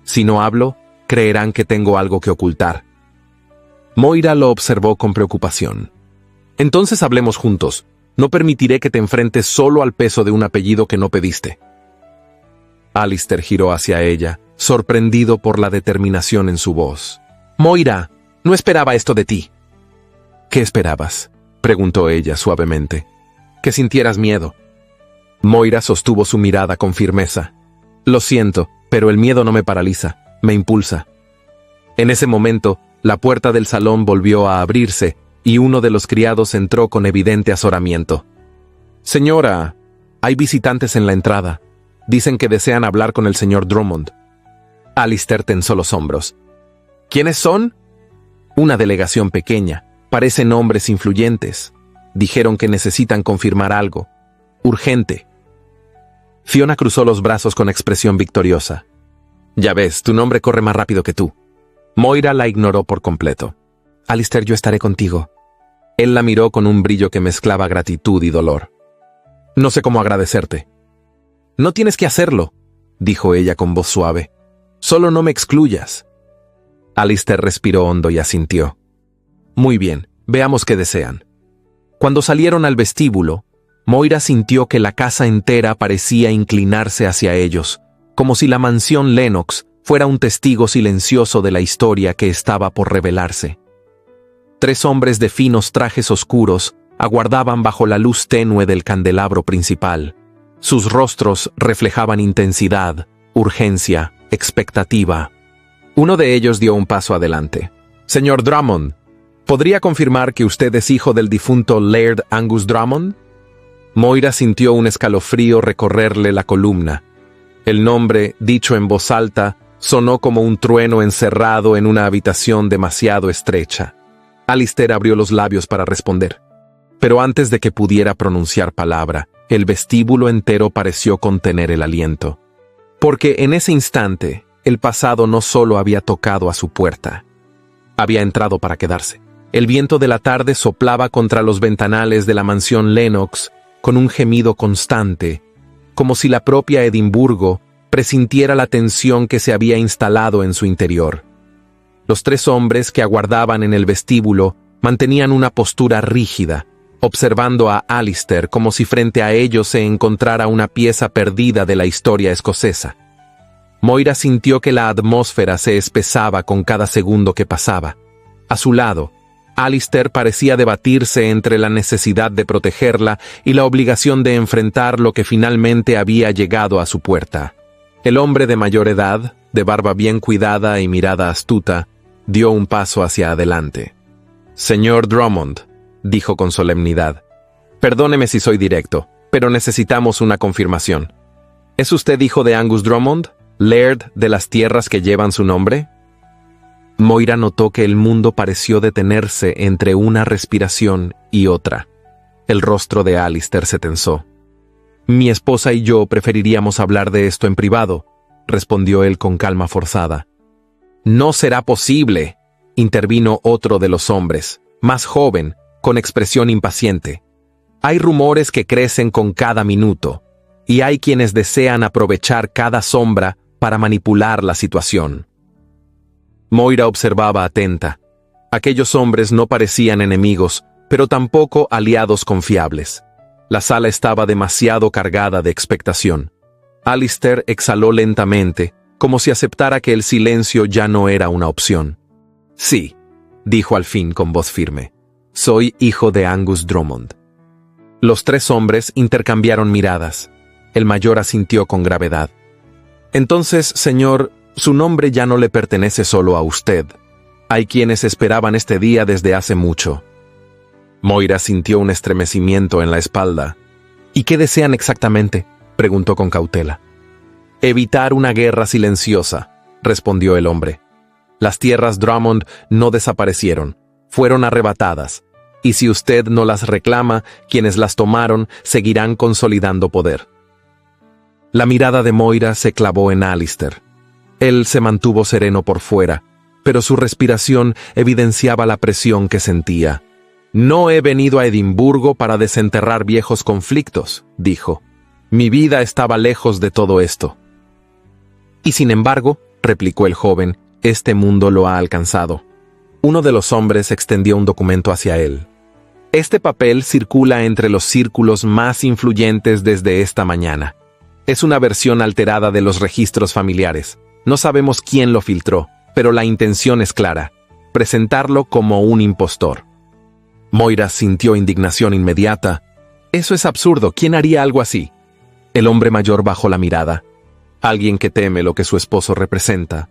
Si no hablo, creerán que tengo algo que ocultar. Moira lo observó con preocupación. Entonces hablemos juntos. No permitiré que te enfrentes solo al peso de un apellido que no pediste. Alistair giró hacia ella, sorprendido por la determinación en su voz. Moira, no esperaba esto de ti. ¿Qué esperabas?, preguntó ella suavemente. Que sintieras miedo. Moira sostuvo su mirada con firmeza. Lo siento, pero el miedo no me paraliza, me impulsa. En ese momento, la puerta del salón volvió a abrirse y uno de los criados entró con evidente azoramiento. Señora, hay visitantes en la entrada. Dicen que desean hablar con el señor Drummond. Alistair tensó los hombros. ¿Quiénes son? Una delegación pequeña. Parecen hombres influyentes. Dijeron que necesitan confirmar algo. Urgente. Fiona cruzó los brazos con expresión victoriosa. Ya ves, tu nombre corre más rápido que tú. Moira la ignoró por completo. Alistair, yo estaré contigo. Él la miró con un brillo que mezclaba gratitud y dolor. No sé cómo agradecerte. No tienes que hacerlo, dijo ella con voz suave. Solo no me excluyas. Alistair respiró hondo y asintió. Muy bien, veamos qué desean. Cuando salieron al vestíbulo, Moira sintió que la casa entera parecía inclinarse hacia ellos, como si la mansión Lennox fuera un testigo silencioso de la historia que estaba por revelarse. 3 hombres de finos trajes oscuros aguardaban bajo la luz tenue del candelabro principal. Sus rostros reflejaban intensidad, urgencia, expectativa. Uno de ellos dio un paso adelante. Señor Drummond, ¿podría confirmar que usted es hijo del difunto Laird Angus Drummond? Moira sintió un escalofrío recorrerle la columna. El nombre, dicho en voz alta, sonó como un trueno encerrado en una habitación demasiado estrecha. Alistair abrió los labios para responder. Pero antes de que pudiera pronunciar palabra, el vestíbulo entero pareció contener el aliento. Porque en ese instante, el pasado no solo había tocado a su puerta. Había entrado para quedarse. El viento de la tarde soplaba contra los ventanales de la mansión Lennox con un gemido constante, como si la propia Edimburgo presintiera la tensión que se había instalado en su interior. Los 3 hombres que aguardaban en el vestíbulo mantenían una postura rígida, observando a Alistair como si frente a ellos se encontrara una pieza perdida de la historia escocesa. Moira sintió que la atmósfera se espesaba con cada segundo que pasaba. A su lado, Alistair parecía debatirse entre la necesidad de protegerla y la obligación de enfrentar lo que finalmente había llegado a su puerta. El hombre de mayor edad, de barba bien cuidada y mirada astuta, dio un paso hacia adelante. Señor Drummond, dijo con solemnidad, perdóneme si soy directo, pero necesitamos una confirmación. ¿Es usted hijo de Angus Drummond, Laird de las tierras que llevan su nombre? Moira notó que el mundo pareció detenerse entre una respiración y otra. El rostro de Alistair se tensó. Mi esposa y yo preferiríamos hablar de esto en privado, respondió él con calma forzada. No será posible, intervino otro de los hombres, más joven, con expresión impaciente. Hay rumores que crecen con cada minuto, y hay quienes desean aprovechar cada sombra para manipular la situación. Moira observaba atenta. Aquellos hombres no parecían enemigos, pero tampoco aliados confiables. La sala estaba demasiado cargada de expectación. Alistair exhaló lentamente, como si aceptara que el silencio ya no era una opción. Sí, dijo al fin con voz firme. Soy hijo de Angus Drummond. Los 3 hombres intercambiaron miradas. El mayor asintió con gravedad. Entonces, señor, su nombre ya no le pertenece solo a usted. Hay quienes esperaban este día desde hace mucho. Moira sintió un estremecimiento en la espalda. ¿Y qué desean exactamente?, preguntó con cautela. Evitar una guerra silenciosa, respondió el hombre. Las tierras Drummond no desaparecieron, fueron arrebatadas, y si usted no las reclama, quienes las tomaron seguirán consolidando poder. La mirada de Moira se clavó en Alistair. Él se mantuvo sereno por fuera, pero su respiración evidenciaba la presión que sentía. «No he venido a Edimburgo para desenterrar viejos conflictos», dijo. «Mi vida estaba lejos de todo esto». «Y sin embargo», replicó el joven, «este mundo lo ha alcanzado». Uno de los hombres extendió un documento hacia él. «Este papel circula entre los círculos más influyentes desde esta mañana. Es una versión alterada de los registros familiares. No sabemos quién lo filtró, pero la intención es clara: presentarlo como un impostor». Moira sintió indignación inmediata. «Eso es absurdo. ¿Quién haría algo así?» El hombre mayor bajó la mirada. «Alguien que teme lo que su esposo representa».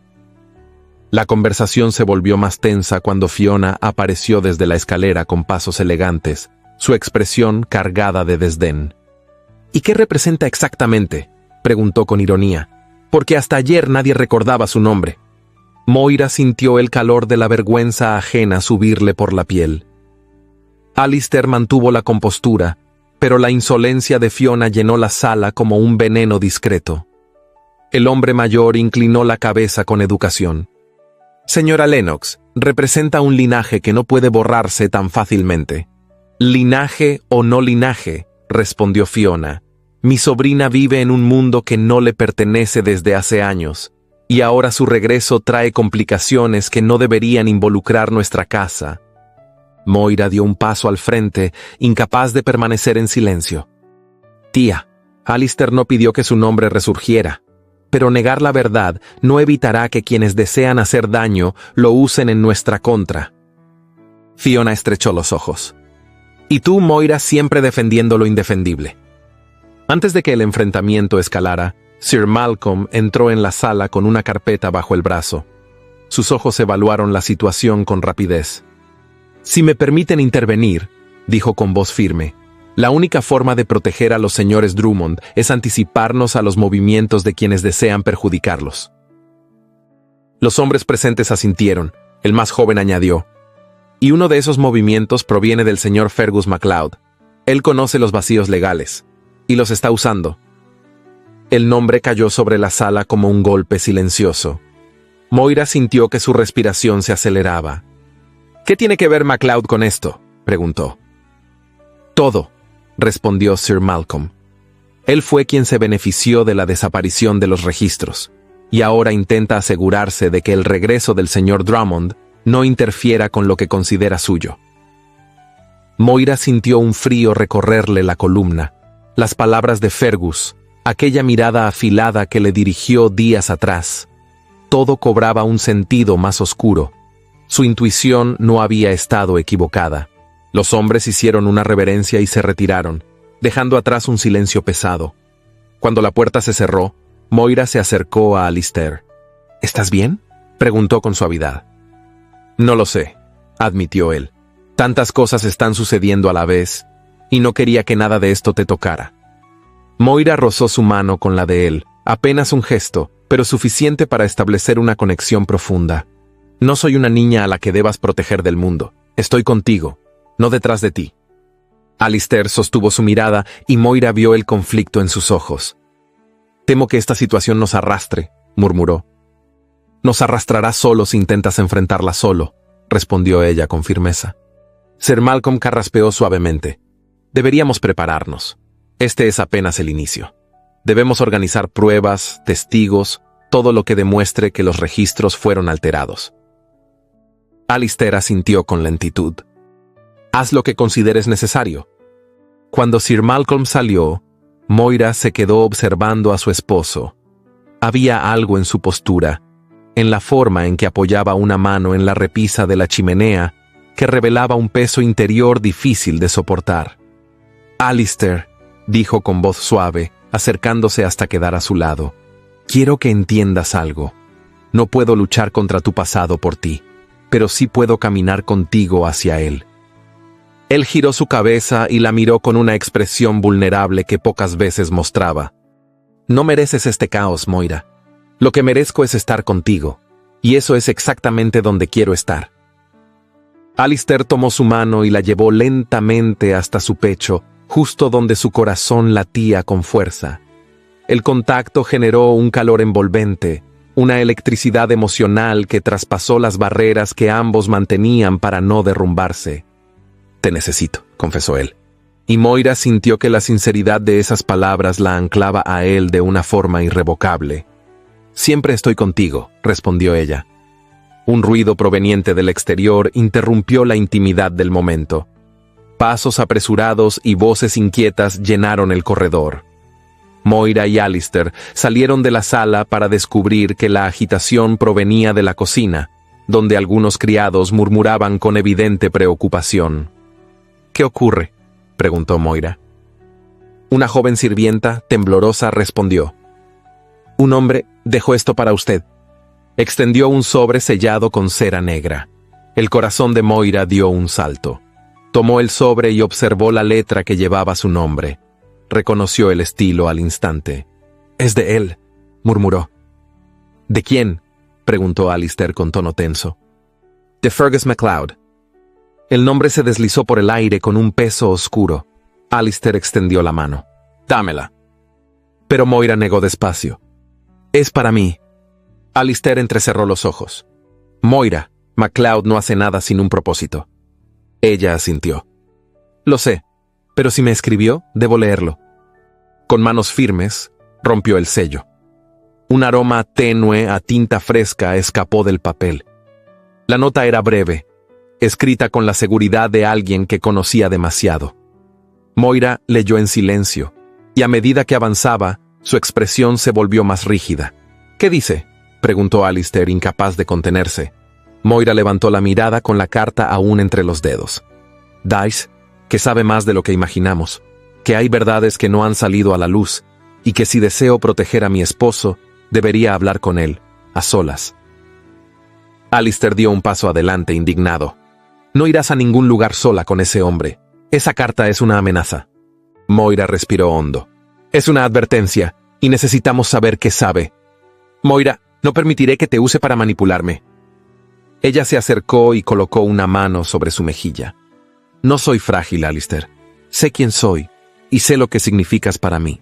La conversación se volvió más tensa cuando Fiona apareció desde la escalera con pasos elegantes, su expresión cargada de desdén. «¿Y qué representa exactamente?», preguntó con ironía, «porque hasta ayer nadie recordaba su nombre». Moira sintió el calor de la vergüenza ajena subirle por la piel. Alistair mantuvo la compostura, pero la insolencia de Fiona llenó la sala como un veneno discreto. El hombre mayor inclinó la cabeza con educación. «Señora Lennox, representa un linaje que no puede borrarse tan fácilmente». «Linaje o no linaje», respondió Fiona. «Mi sobrina vive en un mundo que no le pertenece desde hace años, y ahora su regreso trae complicaciones que no deberían involucrar nuestra casa». Moira dio un paso al frente, incapaz de permanecer en silencio. «Tía, Alistair no pidió que su nombre resurgiera, pero negar la verdad no evitará que quienes desean hacer daño lo usen en nuestra contra». Fiona estrechó los ojos. «Y tú, Moira, siempre defendiendo lo indefendible». Antes de que el enfrentamiento escalara, Sir Malcolm entró en la sala con una carpeta bajo el brazo. Sus ojos evaluaron la situación con rapidez. «Si me permiten intervenir», dijo con voz firme, «la única forma de proteger a los señores Drummond es anticiparnos a los movimientos de quienes desean perjudicarlos». Los hombres presentes asintieron. El más joven añadió: «Y uno de esos movimientos proviene del señor Fergus MacLeod. Él conoce los vacíos legales, y los está usando». El nombre cayó sobre la sala como un golpe silencioso. Moira sintió que su respiración se aceleraba. «¿Qué tiene que ver MacLeod con esto?», preguntó. «Todo», respondió Sir Malcolm. «Él fue quien se benefició de la desaparición de los registros, y ahora intenta asegurarse de que el regreso del señor Drummond no interfiera con lo que considera suyo». Moira sintió un frío recorrerle la columna. Las palabras de Fergus, aquella mirada afilada que le dirigió días atrás, todo cobraba un sentido más oscuro. Su intuición no había estado equivocada. Los hombres hicieron una reverencia y se retiraron, dejando atrás un silencio pesado. Cuando la puerta se cerró, Moira se acercó a Alistair. «¿Estás bien?», preguntó con suavidad. «No lo sé», admitió él. «Tantas cosas están sucediendo a la vez, y no quería que nada de esto te tocara». Moira rozó su mano con la de él, apenas un gesto, pero suficiente para establecer una conexión profunda. «No soy una niña a la que debas proteger del mundo. Estoy contigo, no detrás de ti». Alistair sostuvo su mirada y Moira vio el conflicto en sus ojos. «Temo que esta situación nos arrastre», murmuró. «Nos arrastrará solo si intentas enfrentarla solo», respondió ella con firmeza. Sir Malcolm carraspeó suavemente. «Deberíamos prepararnos. Este es apenas el inicio. Debemos organizar pruebas, testigos, todo lo que demuestre que los registros fueron alterados». Alistair asintió con lentitud. «Haz lo que consideres necesario». Cuando Sir Malcolm salió, Moira se quedó observando a su esposo. Había algo en su postura, en la forma en que apoyaba una mano en la repisa de la chimenea, que revelaba un peso interior difícil de soportar. «Alistair», dijo con voz suave, acercándose hasta quedar a su lado, «quiero que entiendas algo. No puedo luchar contra tu pasado por ti, pero sí puedo caminar contigo hacia él». Él giró su cabeza y la miró con una expresión vulnerable que pocas veces mostraba. «No mereces este caos, Moira. Lo que merezco es estar contigo, y eso es exactamente donde quiero estar». Alistair tomó su mano y la llevó lentamente hasta su pecho, justo donde su corazón latía con fuerza. El contacto generó un calor envolvente, una electricidad emocional que traspasó las barreras que ambos mantenían para no derrumbarse. «Te necesito», confesó él. Y Moira sintió que la sinceridad de esas palabras la anclaba a él de una forma irrevocable. «Siempre estoy contigo», respondió ella. Un ruido proveniente del exterior interrumpió la intimidad del momento. Pasos apresurados y voces inquietas llenaron el corredor. Moira y Alistair salieron de la sala para descubrir que la agitación provenía de la cocina, donde algunos criados murmuraban con evidente preocupación. «¿Qué ocurre?», preguntó Moira. Una joven sirvienta, temblorosa, respondió. «Un hombre dejó esto para usted». Extendió un sobre sellado con cera negra. El corazón de Moira dio un salto. Tomó el sobre y observó la letra que llevaba su nombre. Reconoció el estilo al instante. «Es de él», murmuró. «¿De quién?», preguntó Alistair con tono tenso. «De Fergus MacLeod». El nombre se deslizó por el aire con un peso oscuro. Alistair extendió la mano. «Dámela». Pero Moira negó despacio. «Es para mí». Alistair entrecerró los ojos. «Moira, MacLeod no hace nada sin un propósito». Ella asintió. «Lo sé, pero si me escribió, debo leerlo». Con manos firmes, rompió el sello. Un aroma tenue a tinta fresca escapó del papel. La nota era breve, escrita con la seguridad de alguien que conocía demasiado. Moira leyó en silencio, y a medida que avanzaba, su expresión se volvió más rígida. «¿Qué dice?», preguntó Alistair, incapaz de contenerse. Moira levantó la mirada con la carta aún entre los dedos. «Dice que sabe más de lo que imaginamos, que hay verdades que no han salido a la luz, y que si deseo proteger a mi esposo, debería hablar con él, a solas». Alistair dio un paso adelante, indignado. «No irás a ningún lugar sola con ese hombre. Esa carta es una amenaza». Moira respiró hondo. «Es una advertencia, y necesitamos saber qué sabe. Moira, no permitiré que te use para manipularme». Ella se acercó y colocó una mano sobre su mejilla. «No soy frágil, Alistair. Sé quién soy, y sé lo que significas para mí».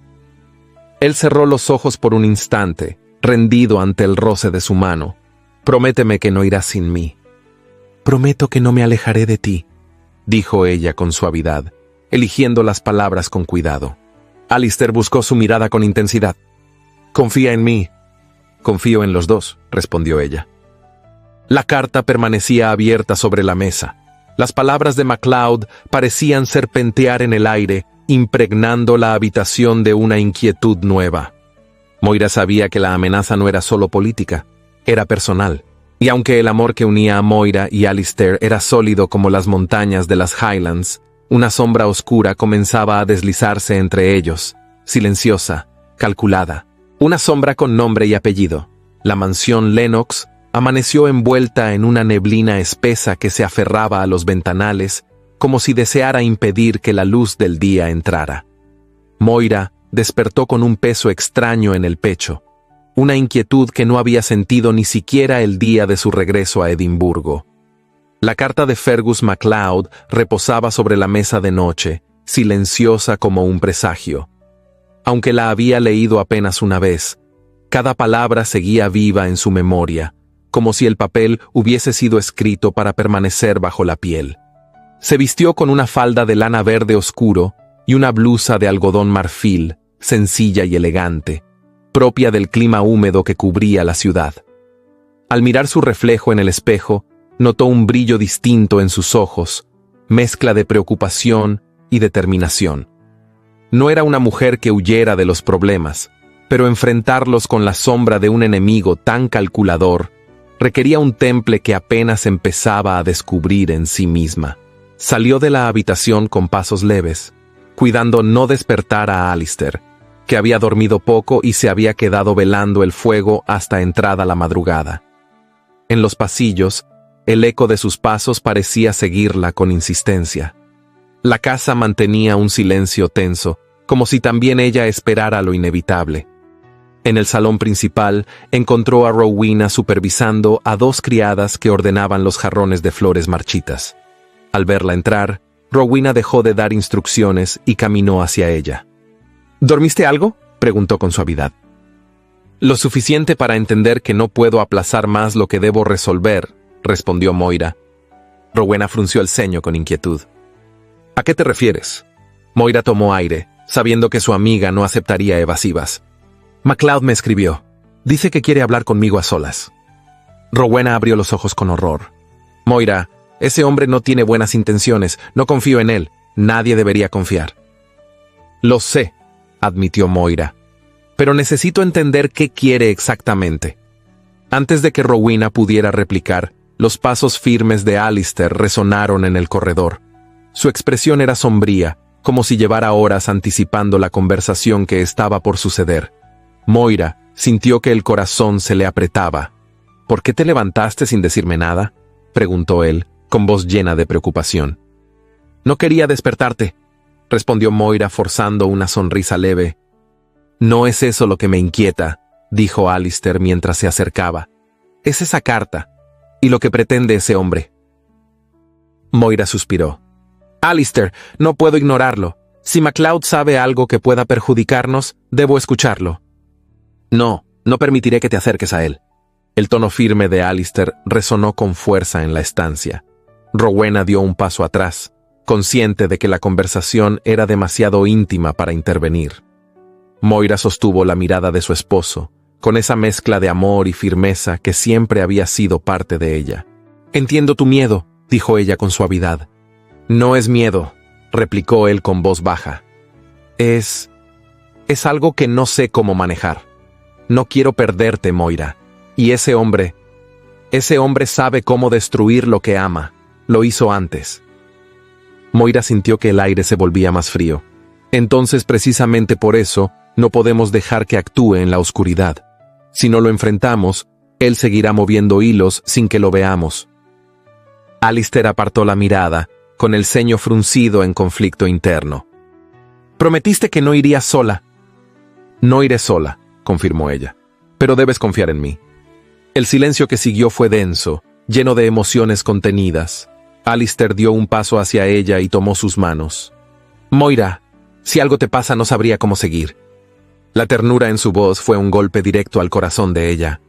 Él cerró los ojos por un instante, rendido ante el roce de su mano. «Prométeme que no irás sin mí». «Prometo que no me alejaré de ti», dijo ella con suavidad, eligiendo las palabras con cuidado. Alistair buscó su mirada con intensidad. «Confía en mí». «Confío en los dos», respondió ella. La carta permanecía abierta sobre la mesa. Las palabras de MacLeod parecían serpentear en el aire, impregnando la habitación de una inquietud nueva. Moira sabía que la amenaza no era solo política, era personal. Y aunque el amor que unía a Moira y Alistair era sólido como las montañas de las Highlands, una sombra oscura comenzaba a deslizarse entre ellos, silenciosa, calculada. Una sombra con nombre y apellido. La mansión Lennox amaneció envuelta en una neblina espesa que se aferraba a los ventanales, como si deseara impedir que la luz del día entrara. Moira despertó con un peso extraño en el pecho, una inquietud que no había sentido ni siquiera el día de su regreso a Edimburgo. La carta de Fergus MacLeod reposaba sobre la mesa de noche, silenciosa como un presagio. Aunque la había leído apenas una vez, cada palabra seguía viva en su memoria, como si el papel hubiese sido escrito para permanecer bajo la piel. Se vistió con una falda de lana verde oscuro y una blusa de algodón marfil, sencilla y elegante, propia del clima húmedo que cubría la ciudad. Al mirar su reflejo en el espejo, notó un brillo distinto en sus ojos, mezcla de preocupación y determinación. No era una mujer que huyera de los problemas, pero enfrentarlos con la sombra de un enemigo tan calculador requería un temple que apenas empezaba a descubrir en sí misma. Salió de la habitación con pasos leves, cuidando no despertar a Alistair, que había dormido poco y se había quedado velando el fuego hasta entrada la madrugada. En los pasillos, el eco de sus pasos parecía seguirla con insistencia. La casa mantenía un silencio tenso, como si también ella esperara lo inevitable. En el salón principal, encontró a Rowena supervisando a dos criadas que ordenaban los jarrones de flores marchitas. Al verla entrar, Rowena dejó de dar instrucciones y caminó hacia ella. «¿Dormiste algo?», preguntó con suavidad. Lo suficiente para entender que no puedo aplazar más lo que debo resolver, respondió Moira. Rowena frunció el ceño con inquietud. ¿A qué te refieres? Moira tomó aire, sabiendo que su amiga no aceptaría evasivas. MacLeod me escribió. Dice que quiere hablar conmigo a solas. Rowena abrió los ojos con horror. Moira, ese hombre no tiene buenas intenciones, no confío en él, nadie debería confiar. Lo sé, admitió Moira, pero necesito entender qué quiere exactamente. Antes de que Rowena pudiera replicar, los pasos firmes de Alistair resonaron en el corredor. Su expresión era sombría, como si llevara horas anticipando la conversación que estaba por suceder. Moira sintió que el corazón se le apretaba. ¿Por qué te levantaste sin decirme nada?, preguntó él, con voz llena de preocupación. No quería despertarte, respondió Moira forzando una sonrisa leve. No es eso lo que me inquieta, dijo Alistair mientras se acercaba. Es esa carta, y lo que pretende ese hombre. Moira suspiró. Alistair, no puedo ignorarlo. Si MacLeod sabe algo que pueda perjudicarnos, debo escucharlo. No permitiré que te acerques a él. El tono firme de Alistair resonó con fuerza en la estancia. Rowena dio un paso atrás, consciente de que la conversación era demasiado íntima para intervenir. Moira sostuvo la mirada de su esposo, con esa mezcla de amor y firmeza que siempre había sido parte de ella. Entiendo tu miedo, dijo ella con suavidad. No es miedo, replicó él con voz baja. Es algo que no sé cómo manejar. No quiero perderte, Moira. Y ese hombre sabe cómo destruir lo que ama. Lo hizo antes. Moira sintió que el aire se volvía más frío. Entonces, precisamente por eso, no podemos dejar que actúe en la oscuridad. Si no lo enfrentamos, él seguirá moviendo hilos sin que lo veamos. Alistair apartó la mirada, con el ceño fruncido en conflicto interno. Prometiste que no irías sola. No iré sola, confirmó ella. Pero debes confiar en mí. El silencio que siguió fue denso, lleno de emociones contenidas. Alistair dio un paso hacia ella y tomó sus manos. Moira, si algo te pasa no sabría cómo seguir. La ternura en su voz fue un golpe directo al corazón de ella.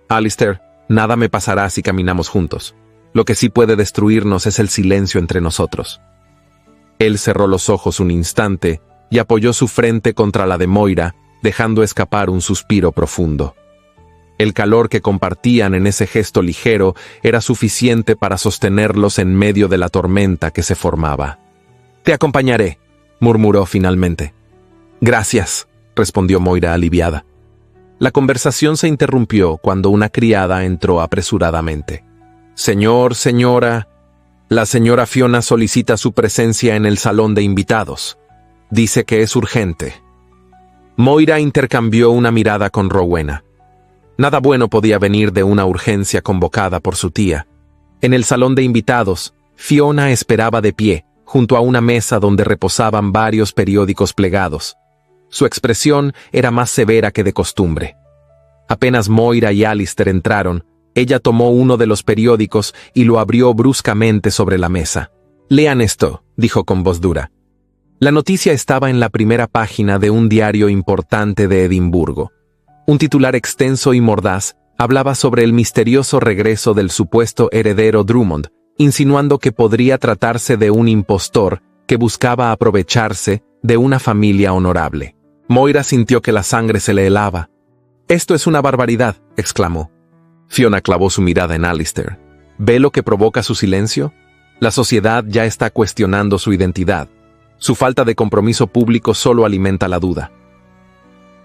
Alistair, nada me pasará si caminamos juntos. Lo que sí puede destruirnos es el silencio entre nosotros. Él cerró los ojos un instante y apoyó su frente contra la de Moira, dejando escapar un suspiro profundo. El calor que compartían en ese gesto ligero era suficiente para sostenerlos en medio de la tormenta que se formaba. «Te acompañaré», murmuró finalmente. «Gracias», respondió Moira aliviada. La conversación se interrumpió cuando una criada entró apresuradamente. «Señor, señora, la señora Fiona solicita su presencia en el salón de invitados. Dice que es urgente». Moira intercambió una mirada con Rowena. Nada bueno podía venir de una urgencia convocada por su tía. En el salón de invitados, Fiona esperaba de pie, junto a una mesa donde reposaban varios periódicos plegados. Su expresión era más severa que de costumbre. Apenas Moira y Alistair entraron, ella tomó uno de los periódicos y lo abrió bruscamente sobre la mesa. «Lean esto», dijo con voz dura. La noticia estaba en la primera página de un diario importante de Edimburgo. Un titular extenso y mordaz hablaba sobre el misterioso regreso del supuesto heredero Drummond, insinuando que podría tratarse de un impostor que buscaba aprovecharse de una familia honorable. Moira sintió que la sangre se le helaba. «Esto es una barbaridad», exclamó. Fiona clavó su mirada en Alistair. ¿Ve lo que provoca su silencio? La sociedad ya está cuestionando su identidad. Su falta de compromiso público solo alimenta la duda.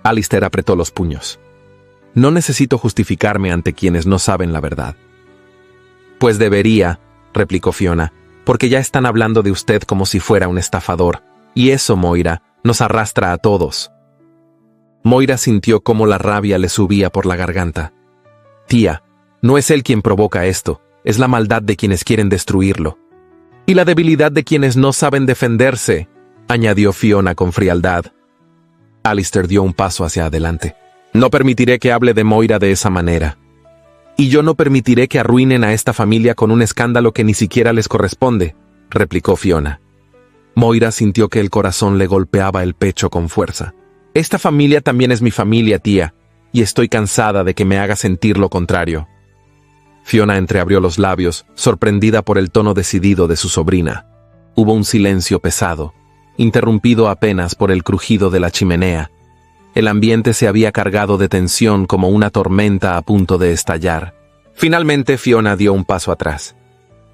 Alistair apretó los puños. «No necesito justificarme ante quienes no saben la verdad». «Pues debería», replicó Fiona, «porque ya están hablando de usted como si fuera un estafador. Y eso, Moira, nos arrastra a todos». Moira sintió cómo la rabia le subía por la garganta. «Tía, no es él quien provoca esto, es la maldad de quienes quieren destruirlo. Y la debilidad de quienes no saben defenderse», añadió Fiona con frialdad. Alistair dio un paso hacia adelante. «No permitiré que hable de Moira de esa manera. Y yo no permitiré que arruinen a esta familia con un escándalo que ni siquiera les corresponde», replicó Fiona. Moira sintió que el corazón le golpeaba el pecho con fuerza. «Esta familia también es mi familia, tía, y estoy cansada de que me haga sentir lo contrario. Fiona entreabrió los labios, sorprendida por el tono decidido de su sobrina. Hubo un silencio pesado, interrumpido apenas por el crujido de la chimenea. El ambiente se había cargado de tensión como una tormenta a punto de estallar. Finalmente Fiona dio un paso atrás.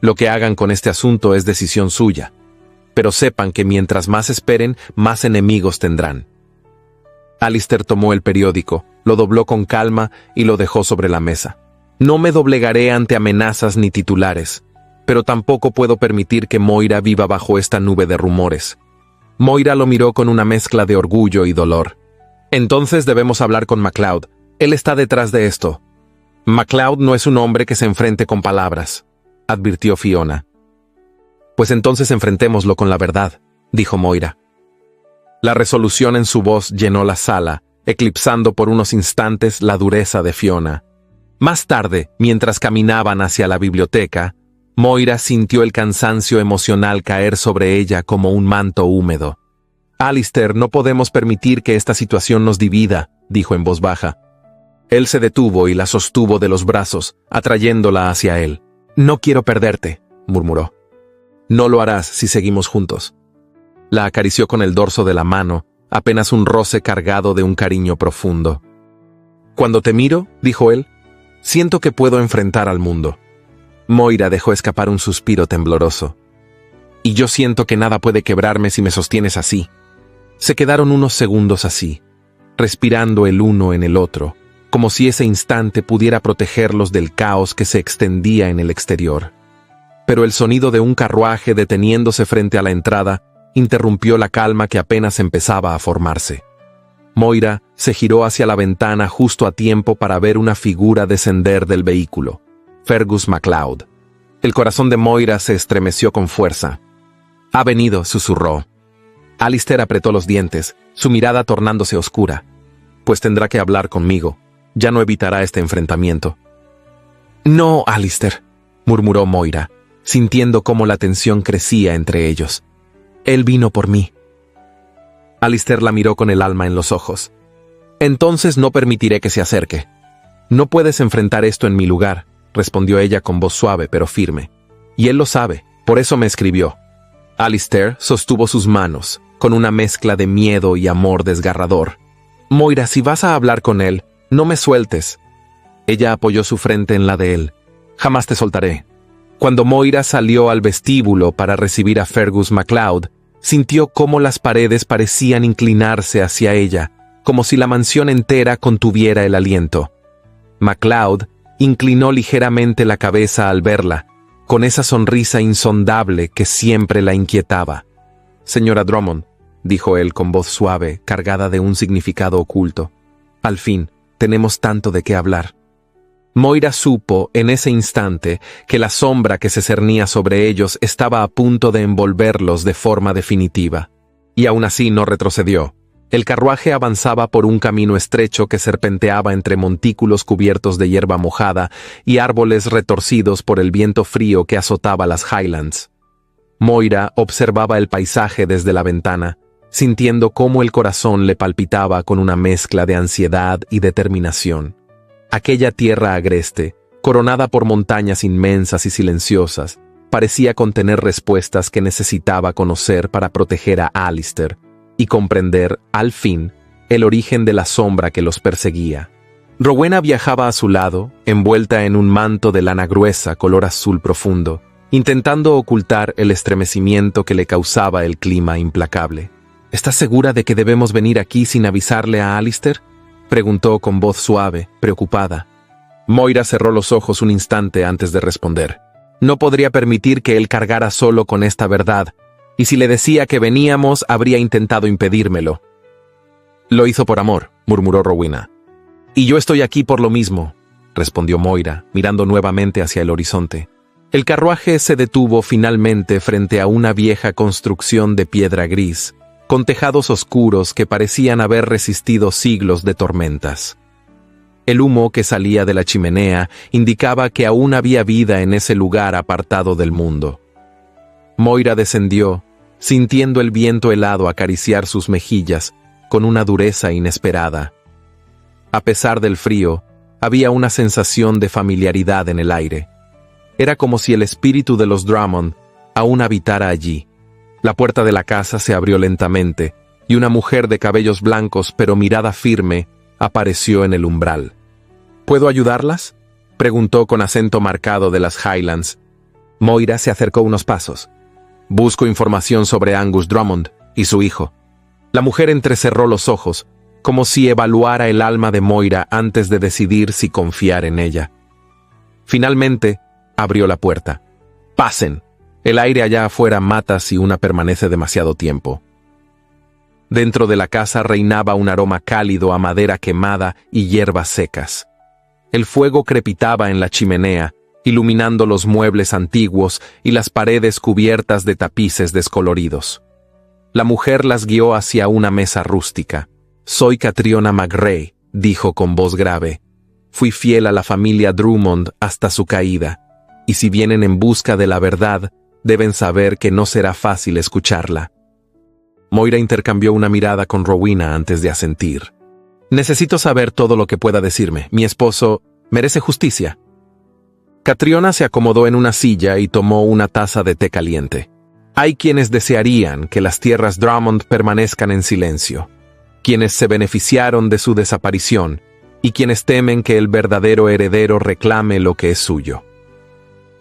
Lo que hagan con este asunto es decisión suya, pero sepan que mientras más esperen, más enemigos tendrán. Alistair tomó el periódico, lo dobló con calma y lo dejó sobre la mesa. No me doblegaré ante amenazas ni titulares, pero tampoco puedo permitir que Moira viva bajo esta nube de rumores. Moira lo miró con una mezcla de orgullo y dolor. Entonces debemos hablar con MacLeod. Él está detrás de esto. MacLeod no es un hombre que se enfrente con palabras, advirtió Fiona. Pues entonces enfrentémoslo con la verdad, dijo Moira. La resolución en su voz llenó la sala, eclipsando por unos instantes la dureza de Fiona. Más tarde, mientras caminaban hacia la biblioteca, Moira sintió el cansancio emocional caer sobre ella como un manto húmedo. Alistair, no podemos permitir que esta situación nos divida, dijo en voz baja. Él se detuvo y la sostuvo de los brazos, atrayéndola hacia él. No quiero perderte, murmuró. No lo harás si seguimos juntos. La acarició con el dorso de la mano, apenas un roce cargado de un cariño profundo. Cuando te miro, dijo él, siento que puedo enfrentar al mundo. Moira dejó escapar un suspiro tembloroso. Y yo siento que nada puede quebrarme si me sostienes así. Se quedaron unos segundos así, respirando el uno en el otro, como si ese instante pudiera protegerlos del caos que se extendía en el exterior. Pero el sonido de un carruaje deteniéndose frente a la entrada interrumpió la calma que apenas empezaba a formarse. Moira se giró hacia la ventana justo a tiempo para ver una figura descender del vehículo. Fergus MacLeod. El corazón de Moira se estremeció con fuerza. «Ha venido», susurró. Alistair apretó los dientes, su mirada tornándose oscura. «Pues tendrá que hablar conmigo. Ya no evitará este enfrentamiento». «No, Alistair», murmuró Moira, sintiendo cómo la tensión crecía entre ellos. «Él vino por mí». Alistair la miró con el alma en los ojos. «Entonces no permitiré que se acerque. No puedes enfrentar esto en mi lugar», respondió ella con voz suave pero firme. «Y él lo sabe, por eso me escribió». Alistair sostuvo sus manos, con una mezcla de miedo y amor desgarrador. «Moira, si vas a hablar con él, no me sueltes». Ella apoyó su frente en la de él. «Jamás te soltaré». Cuando Moira salió al vestíbulo para recibir a Fergus MacLeod, sintió cómo las paredes parecían inclinarse hacia ella, como si la mansión entera contuviera el aliento. MacLeod inclinó ligeramente la cabeza al verla, con esa sonrisa insondable que siempre la inquietaba. «Señora Drummond», dijo él con voz suave, cargada de un significado oculto. «Al fin, tenemos tanto de qué hablar». Moira supo en ese instante que la sombra que se cernía sobre ellos estaba a punto de envolverlos de forma definitiva. Y aún así no retrocedió. El carruaje avanzaba por un camino estrecho que serpenteaba entre montículos cubiertos de hierba mojada y árboles retorcidos por el viento frío que azotaba las Highlands. Moira observaba el paisaje desde la ventana, sintiendo cómo el corazón le palpitaba con una mezcla de ansiedad y determinación. Aquella tierra agreste, coronada por montañas inmensas y silenciosas, parecía contener respuestas que necesitaba conocer para proteger a Alistair y comprender, al fin, el origen de la sombra que los perseguía. Rowena viajaba a su lado, envuelta en un manto de lana gruesa color azul profundo, intentando ocultar el estremecimiento que le causaba el clima implacable. «¿Estás segura de que debemos venir aquí sin avisarle a Alistair?», preguntó con voz suave, preocupada. Moira cerró los ojos un instante antes de responder. No podría permitir que él cargara solo con esta verdad, y si le decía que veníamos, habría intentado impedírmelo. «Lo hizo por amor», murmuró Rowena. «Y yo estoy aquí por lo mismo», respondió Moira, mirando nuevamente hacia el horizonte. El carruaje se detuvo finalmente frente a una vieja construcción de piedra gris, con tejados oscuros que parecían haber resistido siglos de tormentas. El humo que salía de la chimenea indicaba que aún había vida en ese lugar apartado del mundo. Moira descendió, sintiendo el viento helado acariciar sus mejillas con una dureza inesperada. A pesar del frío, había una sensación de familiaridad en el aire. Era como si el espíritu de los Drummond aún habitara allí. La puerta de la casa se abrió lentamente, y una mujer de cabellos blancos pero mirada firme apareció en el umbral. ¿Puedo ayudarlas?, preguntó con acento marcado de las Highlands. Moira se acercó unos pasos. Busco información sobre Angus Drummond y su hijo. La mujer entrecerró los ojos, como si evaluara el alma de Moira antes de decidir si confiar en ella. Finalmente, abrió la puerta. «Pasen. El aire allá afuera mata si una permanece demasiado tiempo». Dentro de la casa reinaba un aroma cálido a madera quemada y hierbas secas. El fuego crepitaba en la chimenea, iluminando los muebles antiguos y las paredes cubiertas de tapices descoloridos. La mujer las guió hacia una mesa rústica. «Soy Catriona McRae», dijo con voz grave. «Fui fiel a la familia Drummond hasta su caída, y si vienen en busca de la verdad, deben saber que no será fácil escucharla». Moira intercambió una mirada con Rowena antes de asentir. «Necesito saber todo lo que pueda decirme. Mi esposo merece justicia». Catriona se acomodó en una silla y tomó una taza de té caliente. «Hay quienes desearían que las tierras Drummond permanezcan en silencio, quienes se beneficiaron de su desaparición y quienes temen que el verdadero heredero reclame lo que es suyo».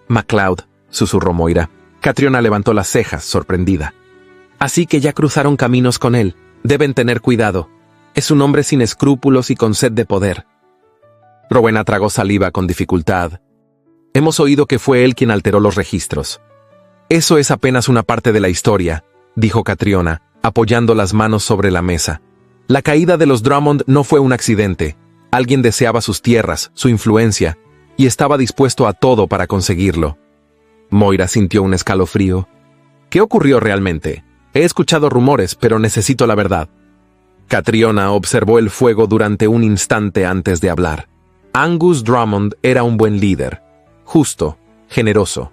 «MacLeod», susurró Moira. Catriona levantó las cejas, sorprendida. «Así que ya cruzaron caminos con él. Deben tener cuidado. Es un hombre sin escrúpulos y con sed de poder». Rowena tragó saliva con dificultad. «Hemos oído que fue él quien alteró los registros». «Eso es apenas una parte de la historia», dijo Catriona, apoyando las manos sobre la mesa. «La caída de los Drummond no fue un accidente. Alguien deseaba sus tierras, su influencia, y estaba dispuesto a todo para conseguirlo». Moira sintió un escalofrío. «¿Qué ocurrió realmente? He escuchado rumores, pero necesito la verdad». Catriona observó el fuego durante un instante antes de hablar. Angus Drummond era un buen líder, justo, generoso,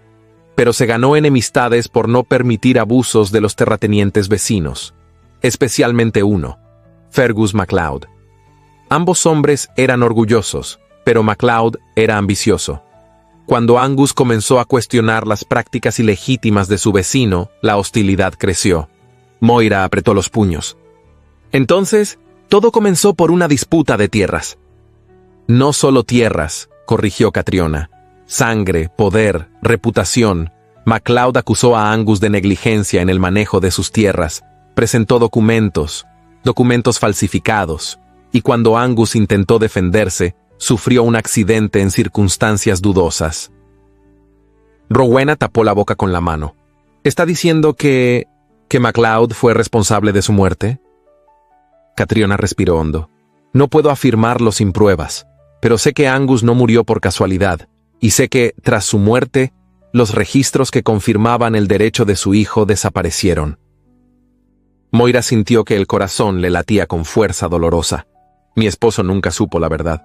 pero se ganó enemistades por no permitir abusos de los terratenientes vecinos, especialmente uno, Fergus MacLeod. Ambos hombres eran orgullosos, pero MacLeod era ambicioso. Cuando Angus comenzó a cuestionar las prácticas ilegítimas de su vecino, la hostilidad creció. Moira apretó los puños. «Entonces, todo comenzó por una disputa de tierras». «No solo tierras», corrigió Catriona. «Sangre, poder, reputación». MacLeod acusó a Angus de negligencia en el manejo de sus tierras, presentó documentos falsificados, y cuando Angus intentó defenderse, sufrió un accidente en circunstancias dudosas. Rowena tapó la boca con la mano. «¿Está diciendo que MacLeod fue responsable de su muerte?» Catriona respiró hondo. «No puedo afirmarlo sin pruebas, pero sé que Angus no murió por casualidad, y sé que, tras su muerte, los registros que confirmaban el derecho de su hijo desaparecieron». Moira sintió que el corazón le latía con fuerza dolorosa. «Mi esposo nunca supo la verdad».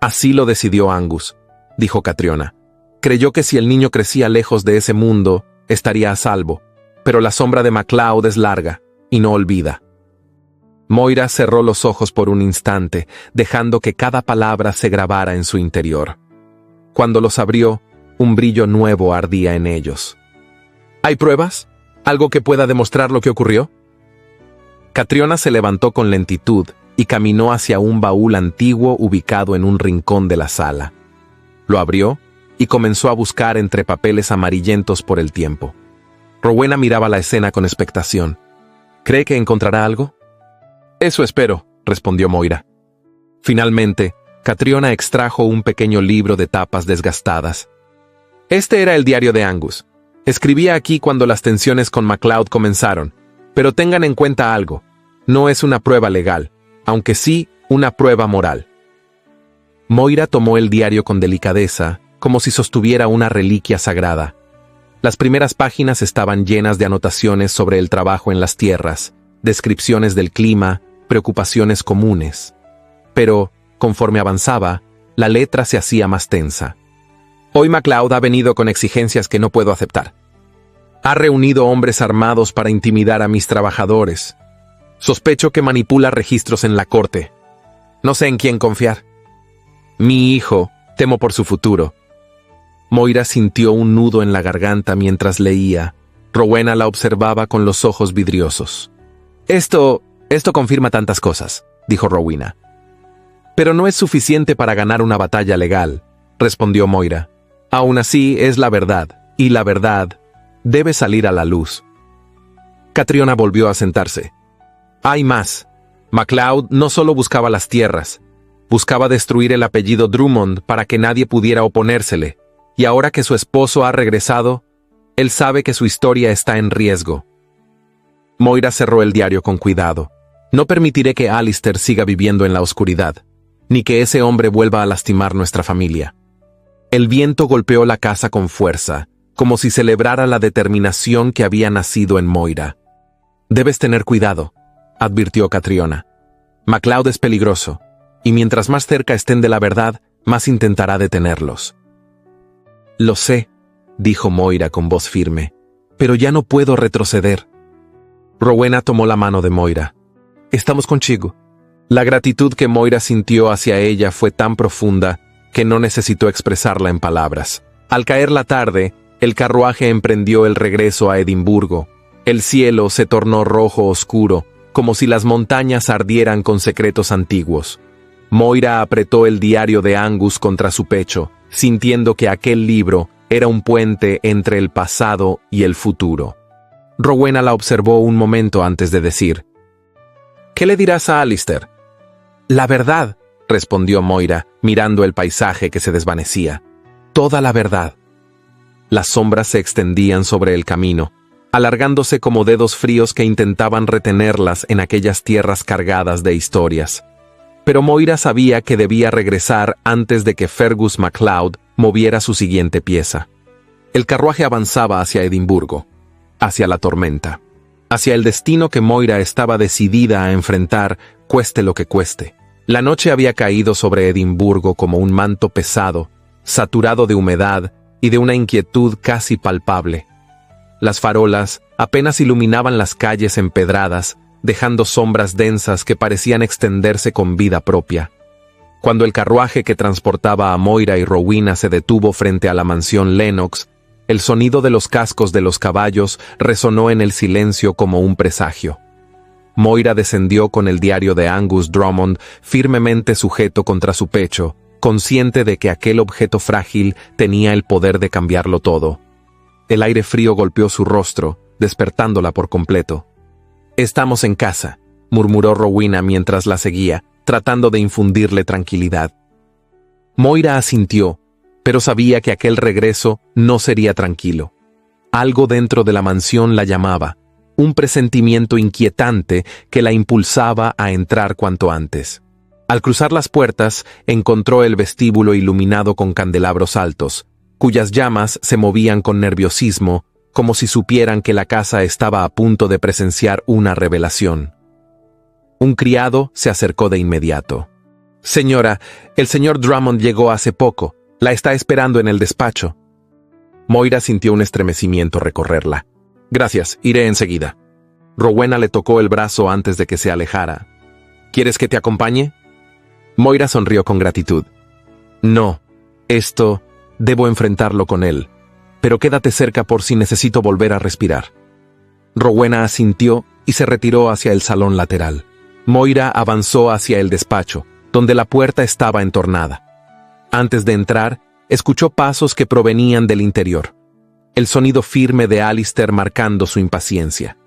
«Así lo decidió Angus», dijo Catriona. «Creyó que si el niño crecía lejos de ese mundo, estaría a salvo, pero la sombra de MacLeod es larga y no olvida». Moira cerró los ojos por un instante, dejando que cada palabra se grabara en su interior. Cuando los abrió, un brillo nuevo ardía en ellos. «¿Hay pruebas? ¿Algo que pueda demostrar lo que ocurrió?» Catriona se levantó con lentitud y caminó hacia un baúl antiguo ubicado en un rincón de la sala. Lo abrió y comenzó a buscar entre papeles amarillentos por el tiempo. Rowena miraba la escena con expectación. «¿Cree que encontrará algo?» «Eso espero», respondió Moira. Finalmente, Catriona extrajo un pequeño libro de tapas desgastadas. Este era el diario de Angus. Escribía aquí cuando las tensiones con MacLeod comenzaron, pero tengan en cuenta algo. No es una prueba legal, aunque sí una prueba moral. Moira tomó el diario con delicadeza, como si sostuviera una reliquia sagrada. Las primeras páginas estaban llenas de anotaciones sobre el trabajo en las tierras, descripciones del clima, preocupaciones comunes. Pero, conforme avanzaba, la letra se hacía más tensa. «Hoy MacLeod ha venido con exigencias que no puedo aceptar. Ha reunido hombres armados para intimidar a mis trabajadores. Sospecho que manipula registros en la corte. No sé en quién confiar. Mi hijo, temo por su futuro. Moira sintió un nudo en la garganta mientras leía. Rowena la observaba con los ojos vidriosos. Esto confirma tantas cosas, dijo Rowena. Pero no es suficiente para ganar una batalla legal, respondió Moira. Aún así es la verdad, y la verdad debe salir a la luz. Catriona volvió a sentarse. Hay más. MacLeod no solo buscaba las tierras, buscaba destruir el apellido Drummond para que nadie pudiera oponérsele, y ahora que su esposo ha regresado, él sabe que su historia está en riesgo. Moira cerró el diario con cuidado. No permitiré que Alistair siga viviendo en la oscuridad, ni que ese hombre vuelva a lastimar nuestra familia. El viento golpeó la casa con fuerza, como si celebrara la determinación que había nacido en Moira. Debes tener cuidado, advirtió Catriona. MacLeod es peligroso, y mientras más cerca estén de la verdad, más intentará detenerlos. Lo sé, dijo Moira con voz firme, pero ya no puedo retroceder. Rowena tomó la mano de Moira. Estamos contigo. La gratitud que Moira sintió hacia ella fue tan profunda que no necesitó expresarla en palabras. Al caer la tarde, el carruaje emprendió el regreso a Edimburgo. El cielo se tornó rojo oscuro, como si las montañas ardieran con secretos antiguos. Moira apretó el diario de Angus contra su pecho, sintiendo que aquel libro era un puente entre el pasado y el futuro. Rowena la observó un momento antes de decir: ¿Qué le dirás a Alistair? La verdad, respondió Moira, mirando el paisaje que se desvanecía. Toda la verdad. Las sombras se extendían sobre el camino, alargándose como dedos fríos que intentaban retenerlas en aquellas tierras cargadas de historias. Pero Moira sabía que debía regresar antes de que Fergus MacLeod moviera su siguiente pieza. El carruaje avanzaba hacia Edimburgo, hacia la tormenta, hacia el destino que Moira estaba decidida a enfrentar, cueste lo que cueste. La noche había caído sobre Edimburgo como un manto pesado, saturado de humedad y de una inquietud casi palpable. Las farolas apenas iluminaban las calles empedradas, dejando sombras densas que parecían extenderse con vida propia. Cuando el carruaje que transportaba a Moira y Rowena se detuvo frente a la mansión Lennox, el sonido de los cascos de los caballos resonó en el silencio como un presagio. Moira descendió con el diario de Angus Drummond firmemente sujeto contra su pecho, consciente de que aquel objeto frágil tenía el poder de cambiarlo todo. El aire frío golpeó su rostro, despertándola por completo. «Estamos en casa», murmuró Rowena mientras la seguía, tratando de infundirle tranquilidad. Moira asintió, pero sabía que aquel regreso no sería tranquilo. Algo dentro de la mansión la llamaba, un presentimiento inquietante que la impulsaba a entrar cuanto antes. Al cruzar las puertas, encontró el vestíbulo iluminado con candelabros altos, cuyas llamas se movían con nerviosismo, como si supieran que la casa estaba a punto de presenciar una revelación. Un criado se acercó de inmediato. «Señora, el señor Drummond llegó hace poco. La está esperando en el despacho». Moira sintió un estremecimiento recorrerla. «Gracias, iré enseguida». Rowena le tocó el brazo antes de que se alejara. «¿Quieres que te acompañe?» Moira sonrió con gratitud. «No, debo enfrentarlo con él. Pero quédate cerca por si necesito volver a respirar». Rowena asintió y se retiró hacia el salón lateral. Moira avanzó hacia el despacho, donde la puerta estaba entornada. Antes de entrar, escuchó pasos que provenían del interior. El sonido firme de Alistair marcando su impaciencia.